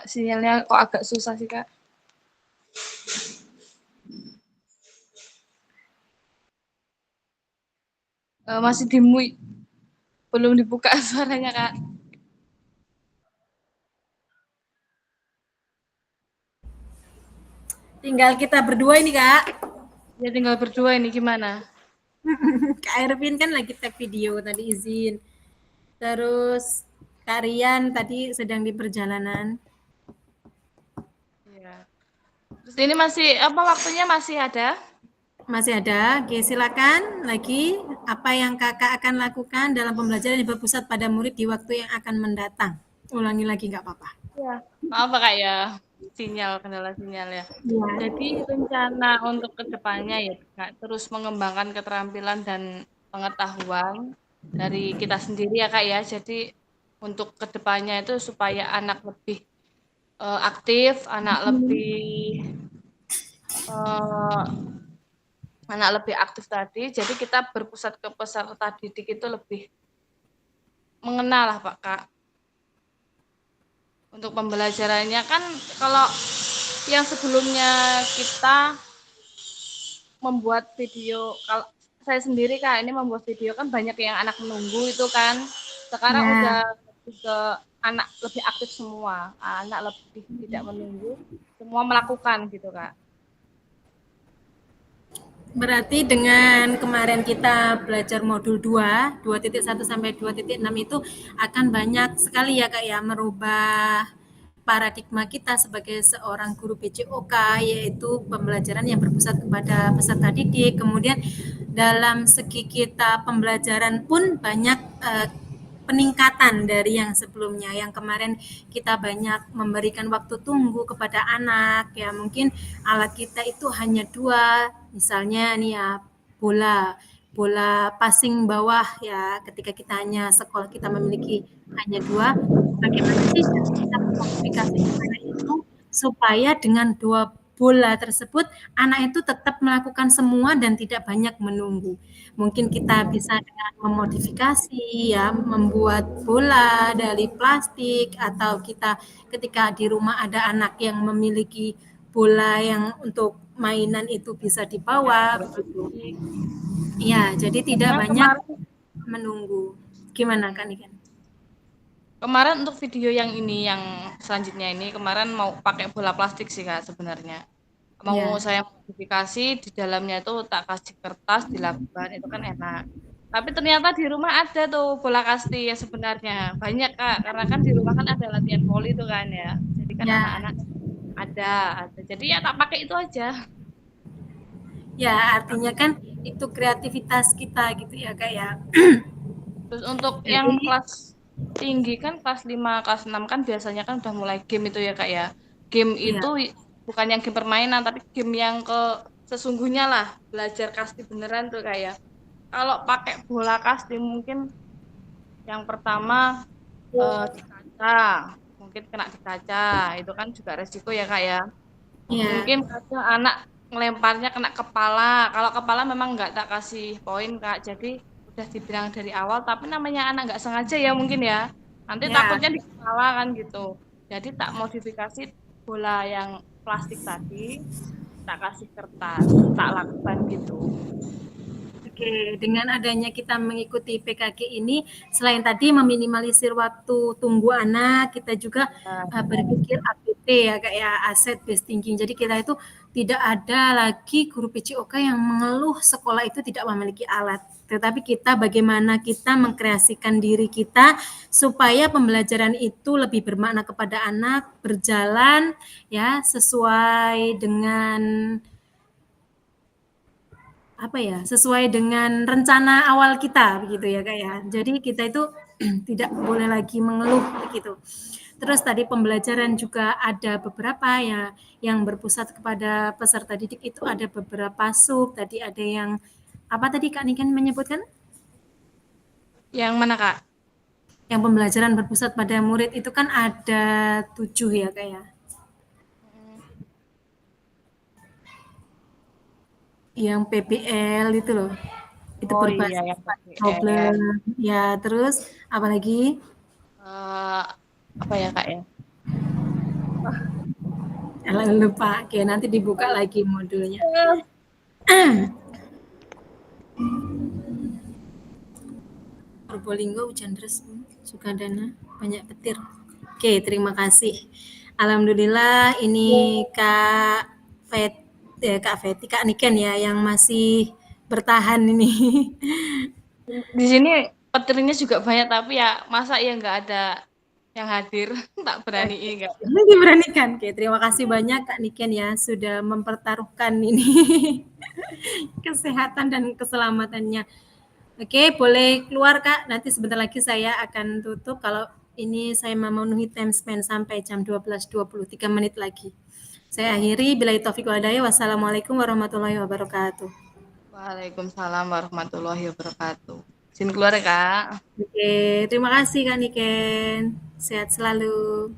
Sinyalnya kok agak susah sih, Kak. Masih dimui. Belum dibuka suaranya, Kak. Tinggal kita berdua ini, Kak. Ya tinggal berdua ini gimana? Kak Ervin kan lagi tag video tadi izin. Terus Kak Rian tadi sedang di perjalanan. Iya. Terus ini masih waktunya masih ada? Masih ada. Oke, silakan lagi apa yang Kakak akan lakukan dalam pembelajaran yang berpusat pada murid di waktu yang akan mendatang. Ulangi lagi nggak apa-apa. Iya. Maaf Kak ya, kendala sinyal ya. Iya. Jadi rencana untuk kedepannya ya Kak, terus mengembangkan keterampilan dan pengetahuan dari kita sendiri ya Kak ya. Jadi untuk kedepannya itu supaya anak lebih aktif, eh, anak lebih aktif tadi. Jadi kita berpusat ke peserta didik itu lebih mengenal lah Pak Kak. Untuk pembelajarannya kan kalau yang sebelumnya kita membuat video, kalau saya sendiri Kak ini membuat video kan banyak yang anak menunggu itu kan. Sekarang Ya. udah ke anak lebih aktif semua, anak lebih tidak menunggu, semua melakukan gitu Kak. Berarti dengan kemarin kita belajar modul 2, 2.1 sampai 2.6 itu akan banyak sekali ya Kak ya merubah paradigma kita sebagai seorang guru PJOK, yaitu pembelajaran yang berpusat kepada peserta didik. Kemudian dalam segi kita pembelajaran pun banyak peningkatan dari yang sebelumnya. Yang kemarin kita banyak memberikan waktu tunggu kepada anak, ya mungkin alat kita itu hanya 2, misalnya nih ya bola passing bawah ya, ketika kita hanya sekolah kita memiliki hanya 2, bagaimana sih kita memodifikasi anak itu supaya dengan 2 bola tersebut anak itu tetap melakukan semua dan tidak banyak menunggu. Mungkin kita bisa dengan memodifikasi ya, membuat bola dari plastik, atau kita ketika di rumah ada anak yang memiliki bola yang untuk mainan itu bisa dibawa begitu. Ya, jadi tidak banyak menunggu. Gimana kan Ikan? Kemarin untuk video yang ini, yang selanjutnya ini, kemarin mau pakai bola plastik sih Kak sebenarnya. Mau saya modifikasi, di dalamnya itu tak kasih kertas, dilakukan, itu kan enak. Tapi ternyata di rumah ada tuh bola kasti ya sebenarnya. Banyak Kak, karena kan di rumah kan ada latihan voli itu kan ya. Jadi kan anak-anak ada. Jadi ya tak pakai itu aja. Ya, artinya kan itu kreativitas kita gitu ya Kak ya. Terus untuk yang kelas tinggi kan kelas 5, kelas 6 kan biasanya kan udah mulai game itu ya Kak ya. Game itu bukan yang game permainan, tapi game yang sesungguhnya lah, belajar kasti beneran tuh Kak ya. Kalau pakai bola kasti mungkin yang pertama di kaca, mungkin kena di kaca, itu kan juga resiko ya Kak ya. Mungkin kadang anak ngelemparnya kena kepala, kalau kepala memang nggak tak kasih poin Kak, jadi udah dibilang dari awal, tapi namanya anak nggak sengaja ya mungkin ya, nanti takutnya di kepala kan gitu. Jadi tak modifikasi bola yang plastik tadi, tak kasih kertas, tak lakukan gitu. Oke, dengan adanya kita mengikuti PKG ini, selain tadi meminimalisir waktu tunggu anak, kita juga berpikir ABT ya Kak ya, asset based thinking. Jadi kita itu tidak ada lagi guru PJOK yang mengeluh sekolah itu tidak memiliki alat. Tetapi kita bagaimana kita mengkreasikan diri kita supaya pembelajaran itu lebih bermakna kepada anak, berjalan ya sesuai dengan apa ya, sesuai dengan rencana awal kita begitu ya Kak ya. Jadi kita itu tidak boleh lagi mengeluh begitu. Terus tadi pembelajaran juga ada beberapa ya yang berpusat kepada peserta didik itu ada beberapa sub. Tadi ada yang apa tadi Kak Niken menyebutkan? Yang mana Kak? Yang pembelajaran berpusat pada murid itu kan ada 7 ya Kak ya. Yang PBL itu loh. Itu Oh berbasis iya, yang pada PBL. problem. Ya, terus apa lagi? Apa ya Kak ya? Lupa. Oke, nanti dibuka lagi modulnya. Probolinggo hujan deras, Sukadana banyak petir. Oke, terima kasih. Alhamdulillah ini Kak Feti, Kak Niken ya yang masih bertahan ini. Di sini petirnya juga banyak tapi ya masa ya nggak ada yang hadir tak berani enggak. Ini diberanikan. Oke, terima kasih banyak Kak Niken ya sudah mempertaruhkan ini kesehatan dan keselamatannya. Oke, boleh keluar Kak. Nanti sebentar lagi saya akan tutup kalau ini saya memenuhi time spend sampai jam 12.20, 3 menit lagi. Saya akhiri. Billahi taufiq wal hidayah. Wassalamualaikum warahmatullahi wabarakatuh. Waalaikumsalam warahmatullahi wabarakatuh. Sini keluar ya Kak. Oke, terima kasih Kak Niken. Sehat selalu.